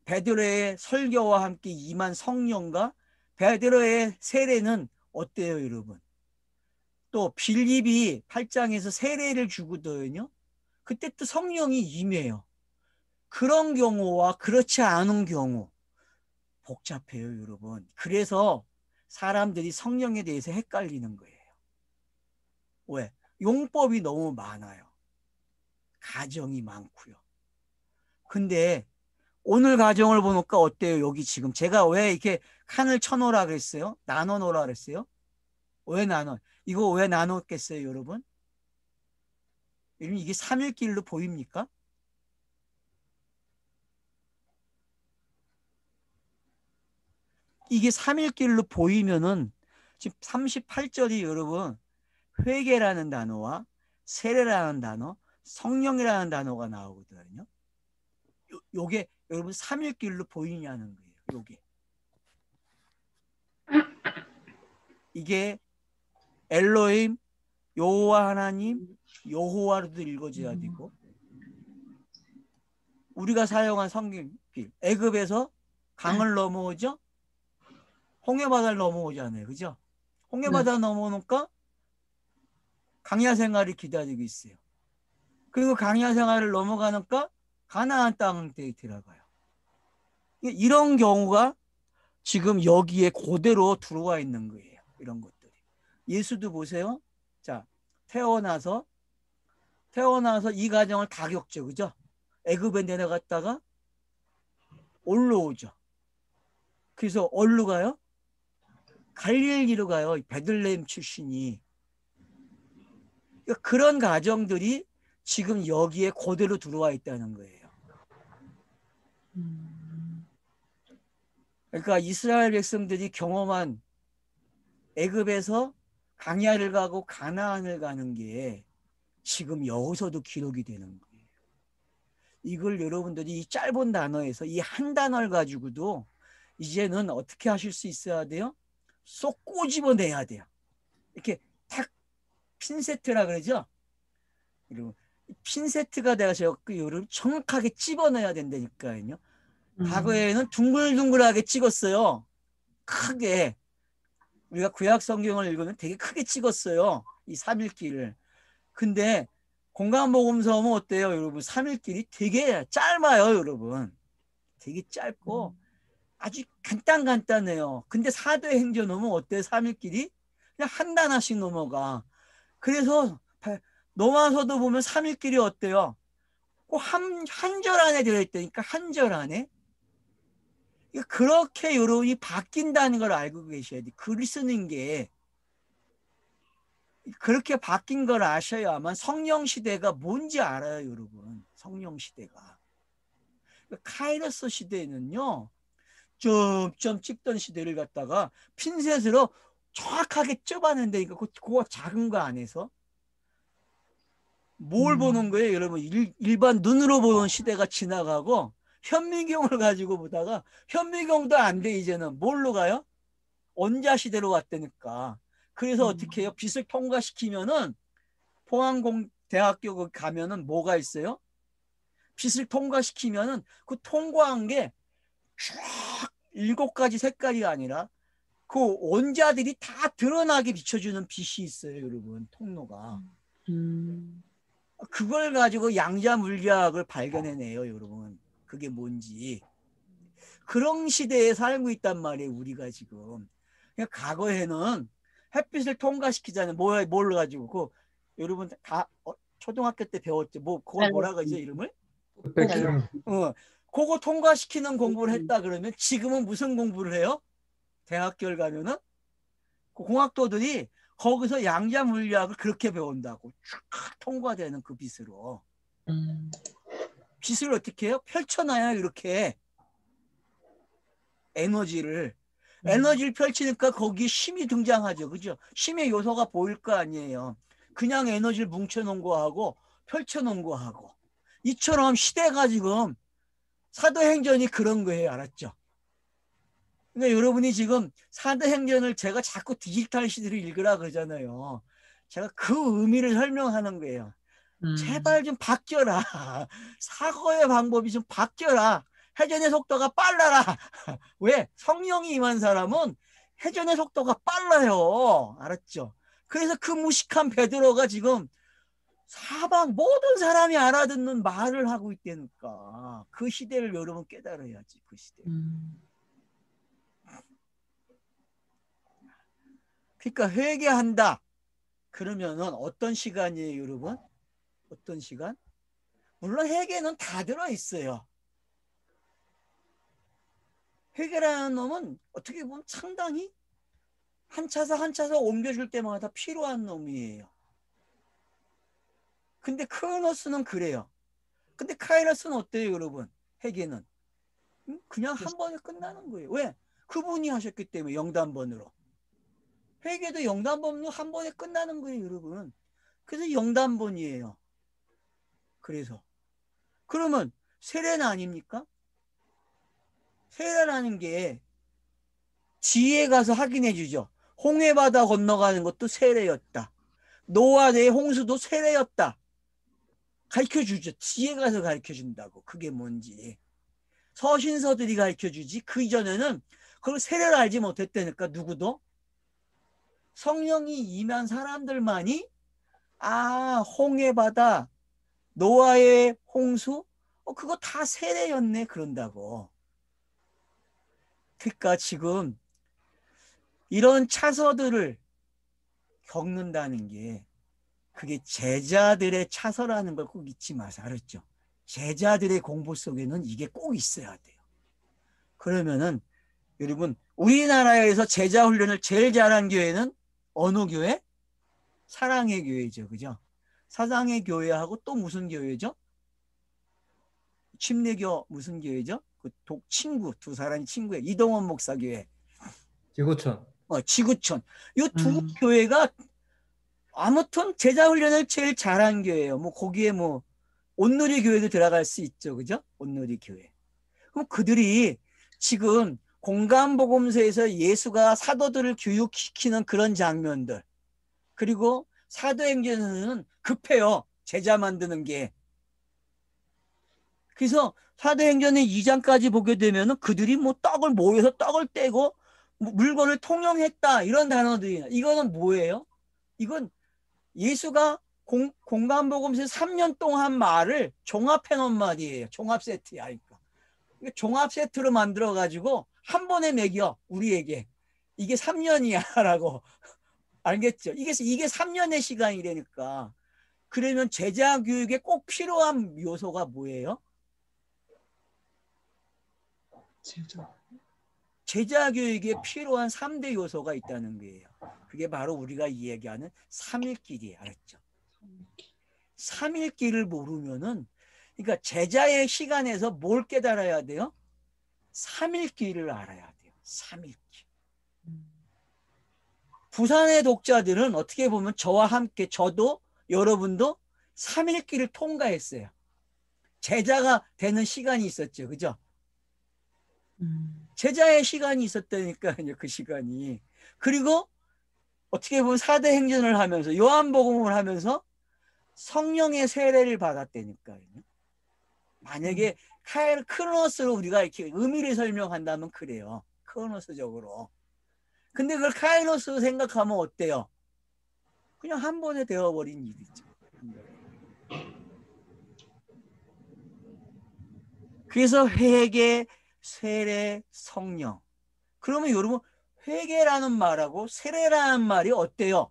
베드로의 설교와 함께 임한 성령과 베드로의 세례는 어때요, 여러분? 또 빌립이 8장에서 세례를 주거든요. 그때 또 성령이 임해요. 그런 경우와 그렇지 않은 경우 복잡해요, 여러분. 그래서 사람들이 성령에 대해서 헷갈리는 거예요. 왜? 용법이 너무 많아요. 가정이 많고요. 근데 오늘 가정을 보니까 어때요? 여기 지금 제가 왜 이렇게 칸을 쳐놓으라 그랬어요? 나눠 놓으라 그랬어요? 왜 나눠? 이거 왜 나눴겠어요, 여러분? 여러분 이게 삼일길로 보입니까? 이게 삼일길로 보이면은 지금 38절이 여러분 회개라는 단어와 세례라는 단어, 성령이라는 단어가 나오거든요. 요게 여러분 삼일길로 보이냐는 거예요. 요게. 이게 엘로힘, 여호와 하나님, 여호와로도 읽어져야 되고 우리가 사용한 성경길 애굽에서 강을 넘어오죠. 홍해바다를 넘어오잖아요. 그죠? 홍해바다 넘어오니까 강야 생활이 기다리고 있어요. 그리고 강야 생활을 넘어가니까 가나안 땅에 들어가요. 이런 경우가 지금 여기에 그대로 들어와 있는 거예요. 이런 것들이. 예수도 보세요. 자, 태어나서 이 가정을 다 겪죠. 그죠? 애굽에 내려갔다가 올라오죠. 그래서 어디로 가요? 갈릴리로 가요. 베들레헴 출신이. 그러니까 그런 가정들이 지금 여기에 그대로 들어와 있다는 거예요. 그러니까 이스라엘 백성들이 경험한 애굽에서 광야를 가고 가나안을 가는 게 지금 여기서도 기록이 되는 거예요. 이걸 여러분들이 이 짧은 단어에서 이 한 단어를 가지고도 이제는 어떻게 하실 수 있어야 돼요? 쏙 꼬집어내야 돼요. 이렇게 탁 핀세트라 그러죠. 그리고 핀세트가 돼서 그 요를 정확하게 집어넣어야 된다니까요. 과거에는 둥글둥글하게 찍었어요. 크게. 우리가 구약 성경을 읽으면 되게 크게 찍었어요. 이 3일길을. 근데 공간복음서는 어때요, 여러분? 3일길이 되게 짧아요, 여러분. 되게 짧고 아주 간단해요. 근데 사도행전 오면 어때요, 3일길이? 그냥 한 단어씩 넘어가. 그래서 넘어서도 보면 3일길이 어때요? 꼭 한 절 안에 들어있다니까, 한 절 안에. 그렇게 여러분이 바뀐다는 걸 알고 계셔야 돼. 글 쓰는 게 그렇게 바뀐 걸 아셔야만 성령 시대가 뭔지 알아요, 여러분. 성령 시대가. 카이로스 시대에는요, 점점 찍던 시대를 갖다가 핀셋으로 정확하게 쪄봤는데, 그거 작은 거 안에서 뭘 보는 거예요, 여러분? 일반 눈으로 보는 시대가 지나가고 현미경을 가지고 보다가 현미경도 안 돼. 이제는 뭘로 가요? 원자 시대로 왔다니까. 그래서 어떻게 해요? 빛을 통과시키면은 포항공대학교 가면은 뭐가 있어요? 빛을 통과시키면은 그 통과한 게 쫙 7가지 색깔이 아니라 그 원자들이 다 드러나게 비춰주는 빛이 있어요, 여러분. 통로가. 그걸 가지고 양자 물리학을 발견해내요, 여러분. 그게 뭔지. 그런 시대에 살고 있단 말이에요, 우리가 지금. 그러니까 과거에는 햇빛을 통과시키잖아요. 뭘 가지고. 여러분 다 초등학교 때 배웠죠. 그걸 뭐라 그러죠, 이름을? 스펙트럼. 그거 통과시키는 공부를 했다 그러면 지금은 무슨 공부를 해요? 대학교를 가면은 그 공학도들이 거기서 양자 물리학을 그렇게 배운다고. 쫙 통과되는 그 빛으로. 빛을 어떻게 해요? 펼쳐놔요, 이렇게. 에너지를 펼치니까 거기에 힘이 등장하죠. 그죠? 힘의 요소가 보일 거 아니에요. 그냥 에너지를 뭉쳐놓은 거하고 펼쳐놓은 거하고. 이처럼 시대가 지금 사도행전이 그런 거예요. 알았죠? 그러니까 여러분이 지금 사도행전을 제가 자꾸 디지털 시대를 읽으라 그러잖아요. 제가 그 의미를 설명하는 거예요. 제발 좀 바뀌어라. 사고의 방법이 좀 바뀌어라. 회전의 속도가 빨라라. 왜? 성령이 임한 사람은 회전의 속도가 빨라요. 알았죠? 그래서 그 무식한 베드로가 지금 사방 모든 사람이 알아듣는 말을 하고 있다니까. 그 시대를 여러분 깨달아야지. 그 시대. 그러니까 회개한다. 그러면은 어떤 시간이에요, 여러분? 어떤 시간? 물론 회개는 다 들어있어요. 회개라는 놈은 어떻게 보면 상당히 한 차서 옮겨줄 때마다 필요한 놈이에요. 근데 크로노스는 그래요. 근데 카이로스는 어때요, 여러분? 회개는 그냥 한 번에 끝나는 거예요. 왜? 그분이 하셨기 때문에. 영단번으로. 회개도 영단번으로 한 번에 끝나는 거예요, 여러분. 그래서 영단번이에요. 그래서 그러면 세례는 아닙니까? 세례라는 게 지에 가서 확인해 주죠. 홍해바다 건너가는 것도 세례였다. 노아의 홍수도 세례였다. 가르쳐 주죠. 지에 가서 가르쳐 준다고. 그게 뭔지. 서신서들이 가르쳐 주지. 그 이전에는 그걸 세례를 알지 못했다니까. 누구도. 성령이 임한 사람들만이 홍해바다, 노아의 홍수, 그거 다 세례였네. 그런다고. 그러니까 지금 이런 차서들을 겪는다는 게 그게 제자들의 차서라는 걸 꼭 잊지 마세요. 알았죠? 제자들의 공부 속에는 이게 꼭 있어야 돼요. 그러면은 여러분 우리나라에서 제자 훈련을 제일 잘한 교회는 어느 교회? 사랑의 교회죠. 그죠? 사랑의 교회하고 또 무슨 교회죠? 침례교 무슨 교회죠? 그 친구 두 사람이 친구예요. 이동원 목사 교회. 지구촌. 지구촌. 이 두 교회가 아무튼 제자 훈련을 제일 잘한 교회예요. 거기에 온누리 교회도 들어갈 수 있죠. 그죠? 온누리 교회. 그럼 그들이 지금 공간복음서에서 예수가 사도들을 교육시키는 그런 장면들, 그리고 사도행전에서는 급해요. 제자 만드는 게. 그래서 사도행전의 2장까지 보게 되면은 그들이 뭐 떡을 모여서 떡을 떼고 물건을 통용했다 이런 단어들이. 이거는 뭐예요? 이건 예수가 공간복음서 3년 동안 한 말을 종합해 놓은 말이에요. 종합 세트야. 그러니까 종합 세트로 만들어 가지고 한 번에 매겨 우리에게. 이게 3년이야라고. 알겠죠? 이게 3년의 시간이라니까. 그러면 제자 교육에 꼭 필요한 요소가 뭐예요? 제자 교육에 필요한 3대 요소가 있다는 거예요. 그게 바로 우리가 이야기하는 3일길이에요. 알았죠? 3일길을 모르면은, 그러니까 제자의 시간에서 뭘 깨달아야 돼요? 3일길을 알아야 돼요. 3일길. 부산의 독자들은 어떻게 보면 저와 함께, 저도 여러분도 3일길을 통과했어요. 제자가 되는 시간이 있었죠. 그죠? 제자의 시간이 있었다니까요. 그 시간이. 그리고 어떻게 보면 사도행전을 하면서, 요한복음을 하면서 성령의 세례를 받았다니까요. 만약에 크로노스로 우리가 이렇게 의미를 설명한다면 그래요. 크로노스적으로. 근데 그걸 카이로스로 생각하면 어때요? 그냥 한 번에 되어버린 일이죠. 그래서 회개, 세례, 성령. 그러면 여러분 회개라는 말하고 세례라는 말이 어때요?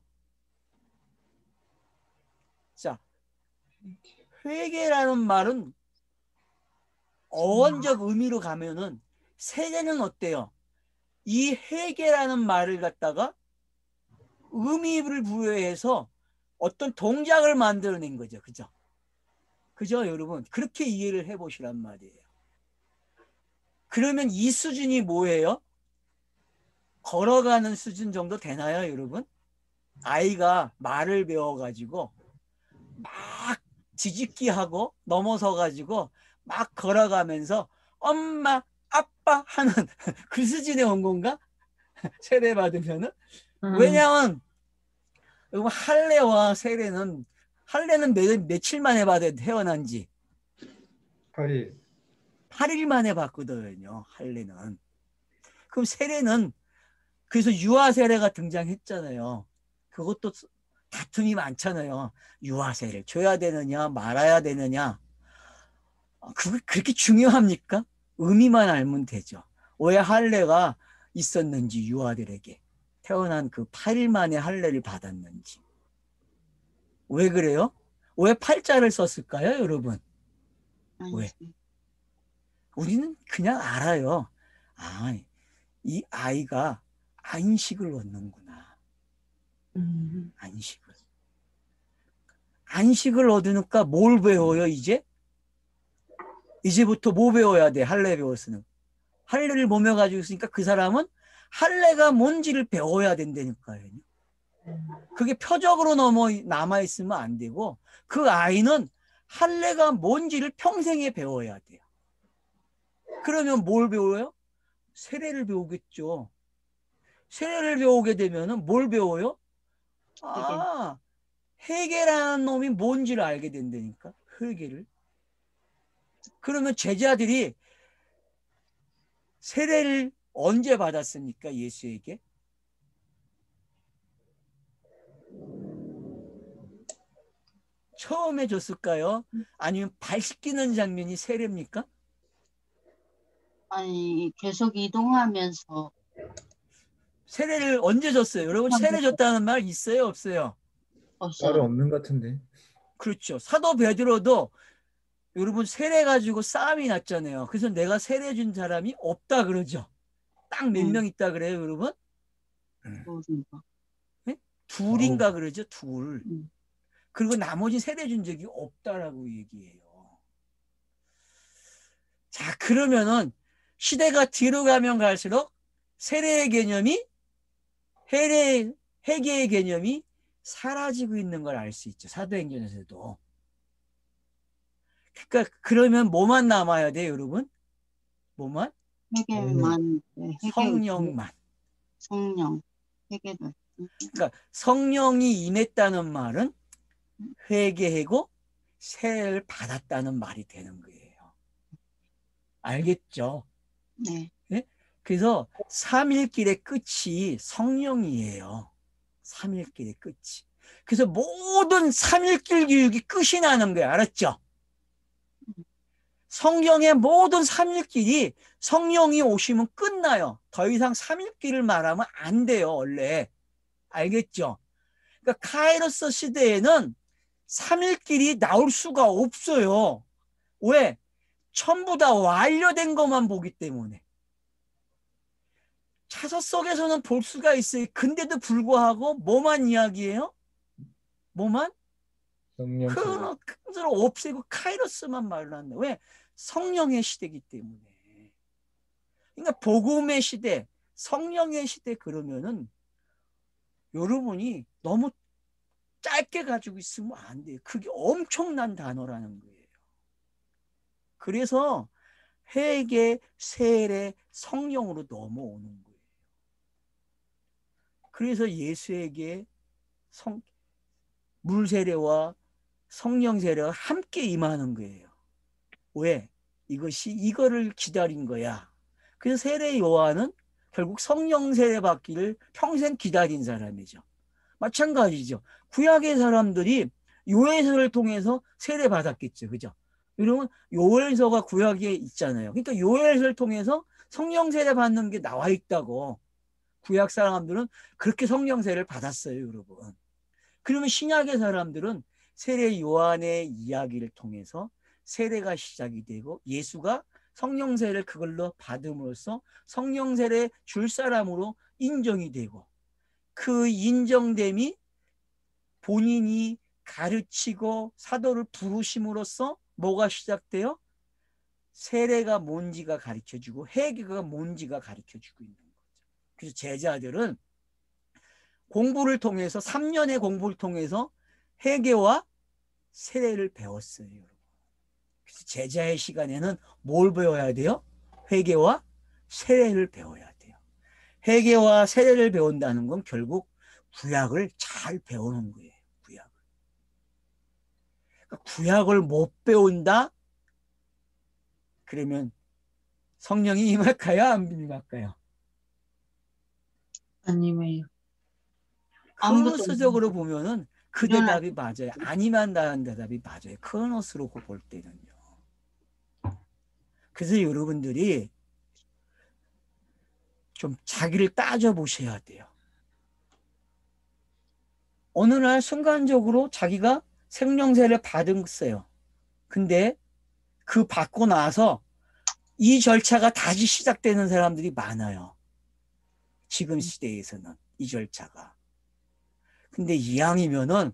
자, 회개라는 말은 어원적 의미로 가면은, 세례는 어때요? 이 회개라는 말을 갖다가 의미를 부여해서 어떤 동작을 만들어낸 거죠. 그죠? 그죠, 여러분? 그렇게 이해를 해보시란 말이에요. 그러면 이 수준이 뭐예요? 걸어가는 수준 정도 되나요, 여러분? 아이가 말을 배워가지고 막 뒤집기하고 넘어서가지고 막 걸어가면서 엄마, 아빠 하는 그 수준에 온 건가? 세례받으면은? 왜냐하면 할례와 세례는, 할례는 며칠 만에 받아요. 태어난 지 8일. 8일 만에 받거든요. 할례는. 그럼 세례는, 그래서 유아 세례가 등장했잖아요. 그것도 다툼이 많잖아요. 유아 세례를 줘야 되느냐 말아야 되느냐. 그게 그렇게 중요합니까? 의미만 알면 되죠. 왜 할례가 있었는지, 유아들에게 태어난 그 8일 만에 할례를 받았는지. 왜 그래요? 왜 팔자를 썼을까요, 여러분? 왜? 우리는 그냥 알아요. 아, 이 아이가 안식을 얻는구나. 안식을. 안식을 얻으니까 뭘 배워요, 이제? 이제부터 뭐 배워야 돼, 할례 배웠으면. 할례를 몸에 가지고 있으니까 그 사람은 할례가 뭔지를 배워야 된다니까요. 그게 표적으로 남아있으면 안 되고, 그 아이는 할례가 뭔지를 평생에 배워야 돼요. 그러면 뭘 배워요? 세례를 배우겠죠. 세례를 배우게 되면 뭘 배워요? 아, 회개라는 놈이 뭔지를 알게 된다니까. 회개를. 그러면 제자들이 세례를 언제 받았습니까? 예수에게? 처음에 줬을까요? 아니면 발 씻기는 장면이 세례입니까? 아니, 계속 이동하면서 세례를 언제 줬어요? 여러분, 세례 줬다는 말 있어요? 없어요? 따로 없어요. 없는 것 같은데. 그렇죠. 사도 베드로도 여러분 세례 가지고 싸움이 났잖아요. 그래서 내가 세례 준 사람이 없다 그러죠. 딱 몇 명 있다 그래요, 여러분? 모르니까. 네? 둘인가 그러죠, 둘. 음. 그리고 나머지 세례 준 적이 없다라고 얘기해요. 자, 그러면은 시대가 뒤로 가면 갈수록 세례의 개념이, 회개의 개념이 사라지고 있는 걸 알 수 있죠. 사도행전에서도. 그러니까 그러면 뭐만 남아야 돼요, 여러분? 뭐만? 회개만, 네, 회개, 성령만. 성령, 회개를. 그러니까 성령이 임했다는 말은 회개하고 세례를 받았다는 말이 되는 거예요. 알겠죠? 네. 예? 그래서 삼일길의 끝이 성령이에요. 삼일길의 끝이. 그래서 모든 삼일길 교육이 끝이 나는 거예요. 알았죠? 성경의 모든 삼일길이 성령이 오시면 끝나요. 더 이상 삼일길을 말하면 안 돼요. 원래. 알겠죠? 그러니까 카이로스 시대에는 삼일길이 나올 수가 없어요. 왜? 전부 다 완료된 것만 보기 때문에. 차서 속에서는 볼 수가 있어요. 근데도 불구하고 뭐만 이야기해요? 뭐만? 성령 그것을 없애고 카이로스만 말로 한다. 왜? 성령의 시대이기 때문에. 그러니까 복음의 시대, 성령의 시대 그러면은 여러분이 너무 짧게 가지고 있으면 안 돼요. 그게 엄청난 단어라는 거예요. 그래서 회개, 세례, 성령으로 넘어오는 거예요. 그래서 예수에게 물세례와 성령 세례가 함께 임하는 거예요. 왜? 이거를 기다린 거야. 그래서 세례 요한은 결국 성령 세례 받기를 평생 기다린 사람이죠. 마찬가지죠. 구약의 사람들이 요엘서를 통해서 세례 받았겠죠. 그죠? 여러분, 요엘서가 구약에 있잖아요. 그러니까 요엘서를 통해서 성령 세례 받는 게 나와 있다고. 구약 사람들은 그렇게 성령 세례를 받았어요, 여러분. 그러면 신약의 사람들은 세례 요한의 이야기를 통해서 세례가 시작이 되고 예수가 성령 세례를 그걸로 받음으로써 성령 세례 줄 사람으로 인정이 되고 그 인정됨이 본인이 가르치고 사도를 부르심으로써 뭐가 시작돼요? 세례가 뭔지가 가르쳐주고 회개가 뭔지가 가르쳐주고 있는 거죠. 그래서 제자들은 공부를 통해서 3년의 공부를 통해서 회개와 세례를 배웠어요. 여러분. 그래서 제자의 시간에는 뭘 배워야 돼요? 회개와 세례를 배워야 돼요. 회개와 세례를 배운다는 건 결국 구약을 잘 배우는 거예요. 구약을. 그러니까 구약을 못 배운다? 그러면 성령이 임할까요? 안 임할까요? 아니면 크로노스적으로 보면은 그 대답이 맞아요. 안 임한다는 대답이 맞아요. 크로노스로 볼 때는요. 그래서 여러분들이 좀 자기를 따져보셔야 돼요. 어느 날 순간적으로 자기가 생명세를 받았어요. 근데 그 받고 나서 이 절차가 다시 시작되는 사람들이 많아요. 지금 시대에서는 이 절차가. 근데 이왕이면은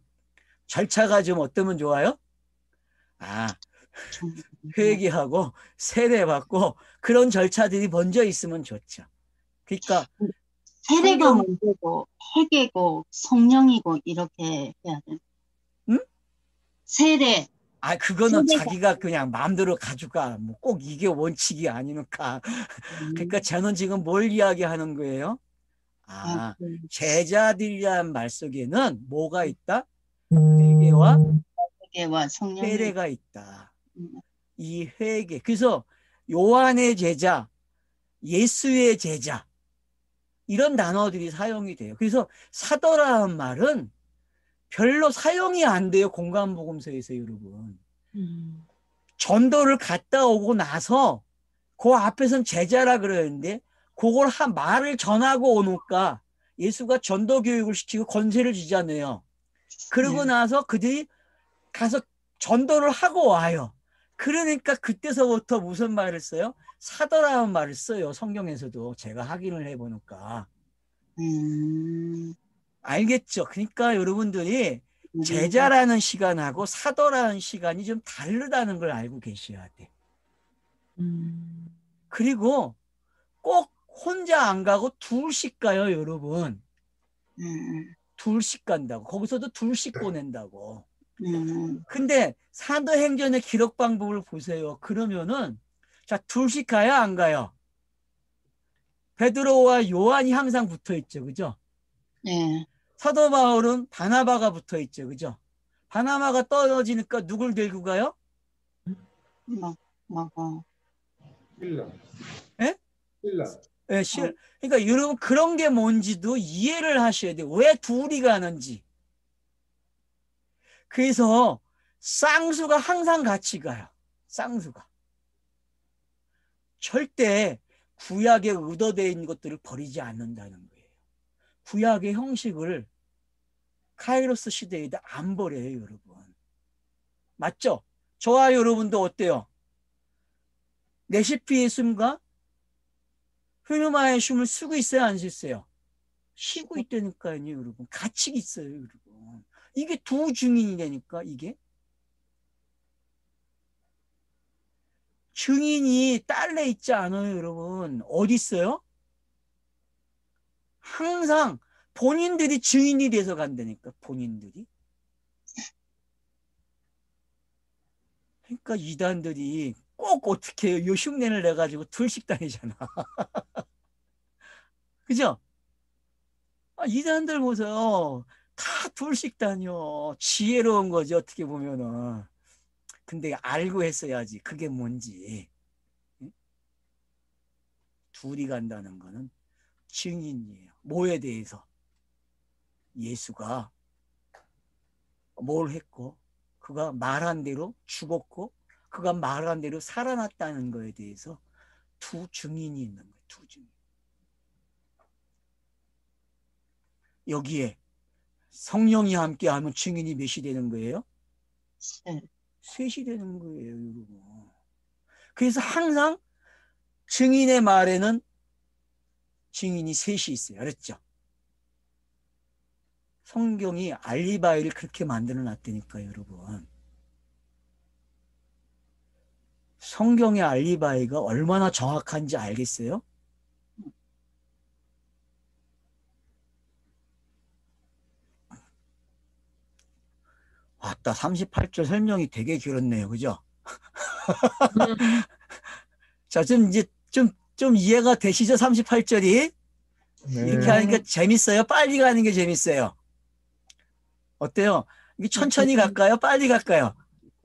절차가 좀 어떠면 좋아요? 회개하고 세례받고 그런 절차들이 먼저 있으면 좋죠. 그러니까 세례가 먼저고 회개고 성령이고 이렇게 해야 돼. 응? 세례. 그거는 자기가 그냥 마음대로 가져가. 뭐 꼭 이게 원칙이 아니니까. 그러니까 저는 지금 뭘 이야기하는 거예요? 제자들이란 말 속에는 뭐가 있다? 회개와 세례가 있다. 이 회개. 그래서 요한의 제자, 예수의 제자 이런 단어들이 사용이 돼요. 그래서 사도라는 말은 별로 사용이 안 돼요. 공간복음서에서 여러분. 전도를 갔다 오고 나서 그 앞에서는 제자라 그러는데 그걸 말을 전하고 오니까 예수가 전도 교육을 시키고 권세를 주잖아요. 그러고 나서 그들이 가서 전도를 하고 와요. 그러니까 그때서부터 무슨 말을 써요? 사도라는 말을 써요. 성경에서도 제가 확인을 해보니까. 알겠죠? 그러니까 여러분들이 제자라는 시간하고 사도라는 시간이 좀 다르다는 걸 알고 계셔야 돼. 그리고 꼭 혼자 안 가고 둘씩 가요, 여러분. 둘씩 간다고. 거기서도 둘씩 보낸다고. 근데 사도행전의 기록 방법을 보세요. 그러면은 자, 둘씩 가요, 안 가요? 베드로와 요한이 항상 붙어 있죠. 그죠? 네. 사도 바울은 바나바가 붙어 있죠. 그죠? 바나바가 떨어지니까 누굴 데리고 가요? 뭐, 신라. 예? 신라. 예, 그러니까 여러분 그런 게 뭔지도 이해를 하셔야 돼요. 왜 둘이 가는지. 그래서 쌍수가 항상 같이 가요. 쌍수가. 절대 구약에 의도되어 있는 것들을 버리지 않는다는 거예요. 구약의 형식을 카이로스 시대에도 안 버려요, 여러분. 맞죠? 저와 여러분도 어때요? 내시피의 숨과 흐누마의 숨을 쓰고 있어요, 안 쉬어요? 쉬고 있다니까요, 여러분. 같이 있어요, 여러분. 이게 두 증인이라니까, 이게. 증인이 딸려 있지 않아요, 여러분. 어디 있어요? 항상 본인들이 증인이 돼서 간다니까, 본인들이. 그러니까 이단들이 꼭 어떻게 해요? 요 흉내를 내가지고 둘씩 다니잖아. 그죠? 이단들 보세요. 다 둘씩 다녀. 지혜로운 거지, 어떻게 보면은. 근데 알고 했어야지. 그게 뭔지. 둘이 간다는 거는 증인이에요. 뭐에 대해서? 예수가 뭘 했고, 그가 말한 대로 죽었고, 그가 말한 대로 살아났다는 거에 대해서 두 증인이 있는 거예요. 두 증인. 여기에 성령이 함께하면 증인이 몇이 되는 거예요? 셋이 되는 거예요, 여러분. 그래서 항상 증인의 말에는 증인이 셋이 있어요. 알았죠? 성경이 알리바이를 그렇게 만들어 놨다니까요, 여러분. 성경의 알리바이가 얼마나 정확한지 알겠어요? 왔다, 38절 설명이 되게 길었네요. 그죠? 자, 좀 이해가 되시죠? 38절이? 이렇게 네. 하니까 재밌어요? 빨리 가는 게 재밌어요? 어때요? 이게 천천히 갈까요? 빨리 갈까요?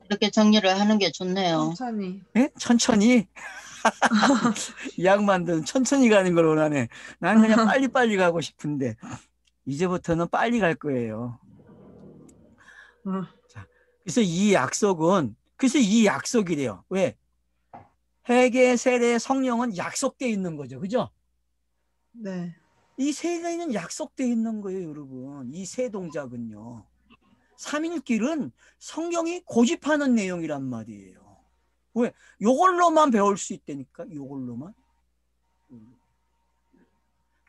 이렇게 정리를 하는 게 좋네요. 천천히. 예? 천천히? 이 양반들은 천천히 가는 걸 원하네. 난 그냥 빨리빨리 가고 싶은데 이제부터는 빨리 갈 거예요. 자, 그래서 이 약속이래요. 왜? 회개, 세례, 성령은 약속되어 있는 거죠. 그죠? 네. 이 세 개는 약속되어 있는 거예요, 여러분. 이 세 동작은요. 삼일길은 성경이 고집하는 내용이란 말이에요. 왜? 요걸로만 배울 수 있다니까, 요걸로만.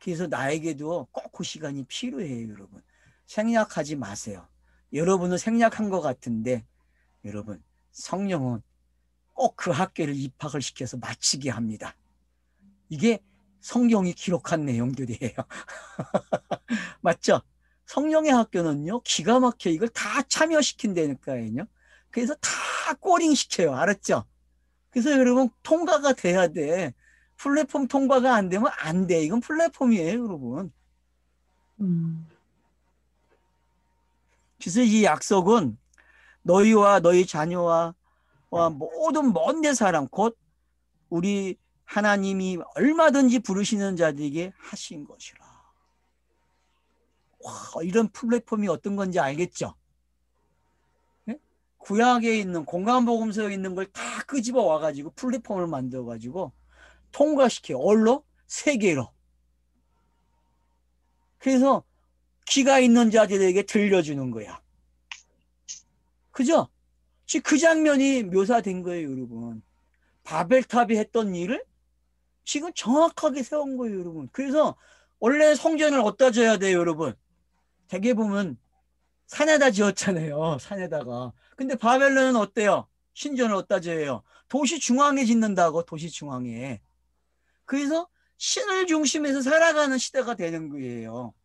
그래서 나에게도 꼭 그 시간이 필요해요, 여러분. 생략하지 마세요. 여러분은 생략한 것 같은데, 여러분, 성령은 꼭 그 학교를 입학을 시켜서 마치게 합니다. 이게 성경이 기록한 내용들이에요. 맞죠? 성령의 학교는요, 기가 막혀 이걸 다 참여시킨다니까요. 그래서 다 꼬링 시켜요. 알았죠? 그래서 여러분, 통과가 돼야 돼. 플랫폼 통과가 안 되면 안 돼. 이건 플랫폼이에요, 여러분. 그래서 이 약속은 너희와 너희 자녀와 모든 먼 사람, 곧 우리 하나님이 얼마든지 부르시는 자들에게 하신 것이라. 와, 이런 플랫폼이 어떤 건지 알겠죠? 네? 구약에 있는 공간복음서에 있는 걸 다 끄집어 와가지고 플랫폼을 만들어가지고 통과시켜요. 얼로? 세계로. 그래서 귀가 있는 자들에게 들려주는 거야. 그죠? 지금 그 장면이 묘사된 거예요, 여러분. 바벨탑이 했던 일을 지금 정확하게 세운 거예요, 여러분. 그래서 원래 성전을 어디다 져야 돼요, 여러분? 대개 보면 산에다 지었잖아요, 산에다가. 근데 바벨론은 어때요? 신전을 어디다 져요? 도시 중앙에 짓는다고, 도시 중앙에. 그래서 신을 중심에서 살아가는 시대가 되는 거예요.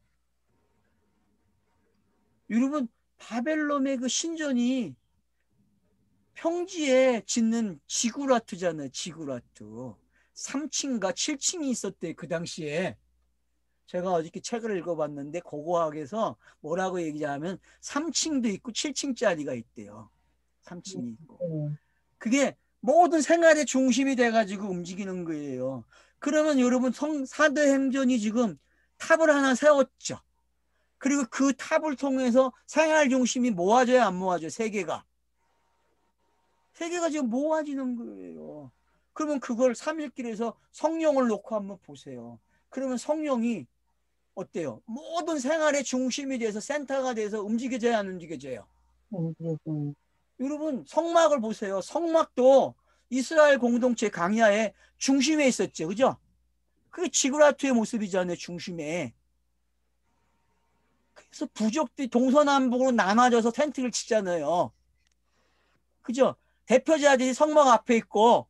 여러분, 바벨론의 그 신전이 평지에 짓는 지구라트잖아요, 지구라트. 3층과 7층이 있었대요. 그 당시에. 제가 어저께 책을 읽어봤는데 고고학에서 뭐라고 얘기하면 3층도 있고 7층짜리가 있대요. 3층이 있고. 그게 모든 생활의 중심이 돼가지고 움직이는 거예요. 그러면 여러분 사도행전이 지금 탑을 하나 세웠죠. 그리고 그 탑을 통해서 생활 중심이 모아져요, 안 모아져요? 세계가 지금 모아지는 거예요. 그러면 그걸 3일길에서 성령을 놓고 한번 보세요. 그러면 성령이 어때요? 모든 생활의 중심이 돼서 센터가 돼서 움직여져야 안 움직여져요? 여러분 성막을 보세요. 성막도 이스라엘 공동체 강야의 중심에 있었죠. 그죠? 그게 지구라트의 모습이잖아요. 중심에. 그래서 부족들이 동서남북으로 나눠져서 텐트를 치잖아요. 그죠? 대표자들이 성막 앞에 있고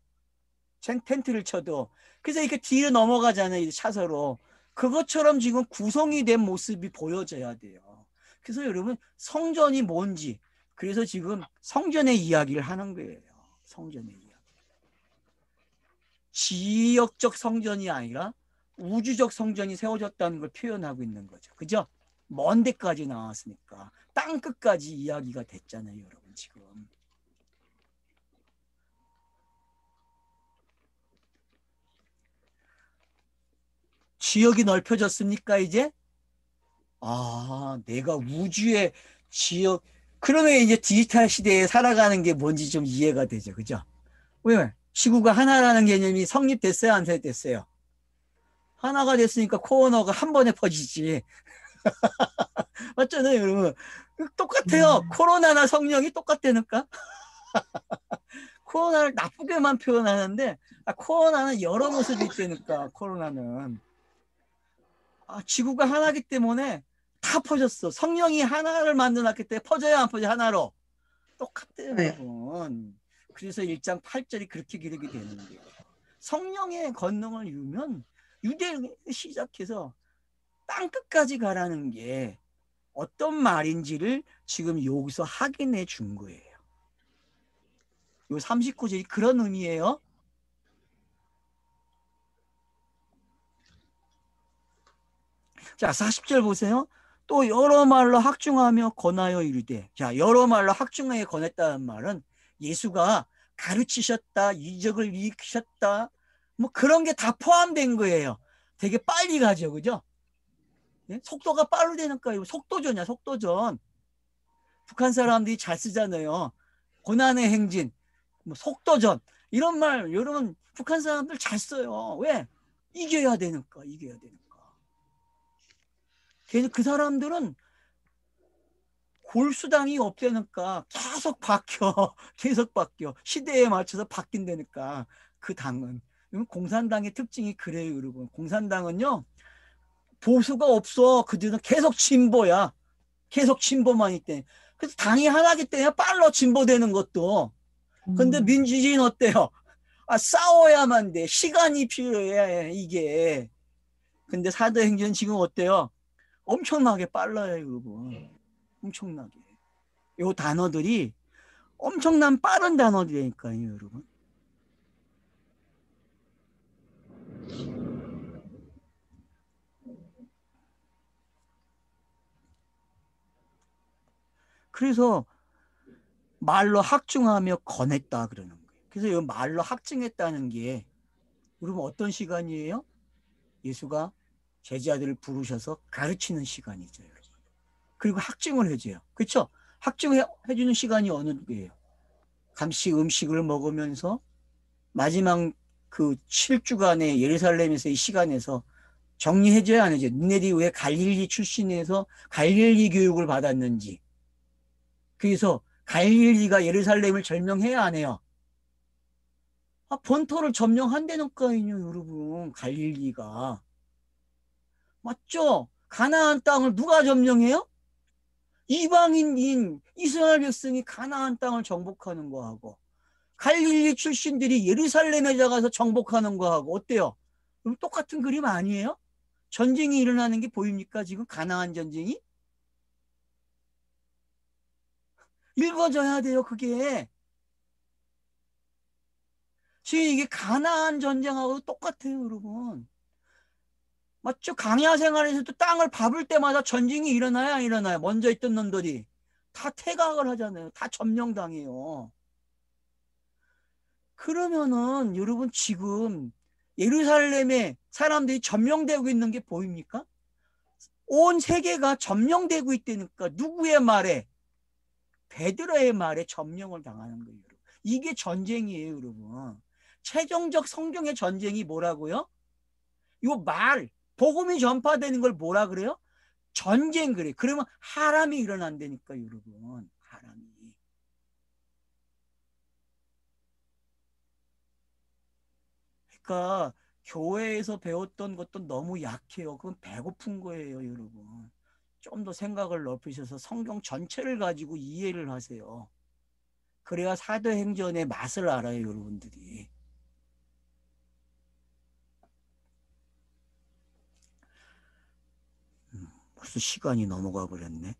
텐트를 쳐도 그래서 이렇게 뒤로 넘어가잖아요. 차서로. 그것처럼 지금 구성이 된 모습이 보여져야 돼요. 그래서 여러분 성전이 뭔지 그래서 지금 성전의 이야기를 하는 거예요. 성전의 이야기. 지역적 성전이 아니라 우주적 성전이 세워졌다는 걸 표현하고 있는 거죠. 그죠? 먼 데까지 나왔으니까 땅 끝까지 이야기가 됐잖아요. 여러분 지금. 지역이 넓혀졌습니까 이제? 아, 내가 우주의 지역. 그러면 이제 디지털 시대에 살아가는 게 뭔지 좀 이해가 되죠. 그죠? 왜? 지구가 하나라는 개념이 성립됐어요? 안 됐어요? 하나가 됐으니까 코어너가 한 번에 퍼지지. 맞잖아요, 여러분. 똑같아요. 코로나나 성령이 똑같다니까? 코로나를 나쁘게만 표현하는데, 코로나는 여러 모습이 있다니까, 코로나는. 지구가 하나기 때문에 다 퍼졌어. 성령이 하나를 만들어놨기 때문에 퍼져야 안 퍼져, 하나로. 똑같대요, 여러분. 그래서 1장 8절이 그렇게 기록이 되는 거예요. 성령의 권능을 이루면 유대 시작해서 땅 끝까지 가라는 게 어떤 말인지를 지금 여기서 확인해 준 거예요. 요 39절이 그런 의미예요. 자, 40절 보세요. 또 여러 말로 학중하며 권하여 이르되. 자, 여러 말로 학중하여 권했다는 말은 예수가 가르치셨다, 이적을 일으키셨다, 뭐 그런 게 다 포함된 거예요. 되게 빨리 가죠, 그죠? 예? 속도가 빠르다니까. 속도전이야, 속도전. 북한 사람들이 잘 쓰잖아요. 고난의 행진, 뭐 속도전 이런 말 여러분 북한 사람들 잘 써요. 왜? 이겨야 되니까. 걔는 그 사람들은 골수당이 없다니까 계속 바뀌어. 계속 바뀌어. 시대에 맞춰서 바뀐다니까. 그 당은. 공산당의 특징이 그래요, 여러분. 공산당은요 보수가 없어. 그들은 계속 진보야. 계속 진보만 있대. 그래서 당이 하나기 때문에 빨라, 진보되는 것도. 근데 민주주의는 어때요? 싸워야만 돼. 시간이 필요해, 이게. 근데 사도행전 지금 어때요? 엄청나게 빨라요, 여러분. 엄청나게. 요 단어들이 엄청난 빠른 단어들이니까요, 여러분. 그래서 말로 학중하며 권했다 그러는 거예요. 그래서 이 말로 학증했다는 게 여러분 어떤 시간이에요? 예수가 제자들을 부르셔서 가르치는 시간이죠, 여러분. 그리고 학증을 해줘요. 그렇죠? 학증해주는 시간이 어느 때예요? 감시 음식을 먹으면서 마지막 그 7주간의 예루살렘에서의 시간에서 정리해줘야 안 해줘요. 너네들이 왜 갈릴리 출신에서 갈릴리 교육을 받았는지. 그래서 갈릴리가 예루살렘을 점령해야 안 해요? 본토를 점령한다니까요, 여러분. 갈릴리가. 맞죠? 가나안 땅을 누가 점령해요? 이방인인 이스라엘 백성이 가나안 땅을 정복하는 거하고 갈릴리 출신들이 예루살렘에 가서 정복하는 거하고 어때요? 그럼 똑같은 그림 아니에요? 전쟁이 일어나는 게 보입니까? 지금 가나안 전쟁이? 읽어져야 돼요, 그게. 지금 이게 가나안 전쟁하고 똑같아요, 여러분. 맞죠? 강야 생활에서도 땅을 밟을 때마다 전쟁이 일어나야 안 일어나요? 먼저 있던 놈들이 다 퇴각을 하잖아요. 다 점령당해요. 그러면은 여러분 지금 예루살렘에 사람들이 점령되고 있는 게 보입니까? 온 세계가 점령되고 있다니까. 누구의 말에? 베드로의 말에 점령을 당하는 거예요, 여러분. 이게 전쟁이에요, 여러분. 최종적 성경의 전쟁이 뭐라고요? 요 말, 복음이 전파되는 걸 뭐라 그래요? 전쟁 그래. 그러면 하람이 일어난다니까, 여러분. 하람이. 그러니까 교회에서 배웠던 것도 너무 약해요. 그건 배고픈 거예요, 여러분. 좀 더 생각을 넓히셔서 성경 전체를 가지고 이해를 하세요. 그래야 사도행전의 맛을 알아요, 여러분들이. 벌써 시간이 넘어가 버렸네.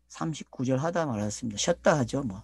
39절 하다 말았습니다. 쉬었다 하죠, 뭐.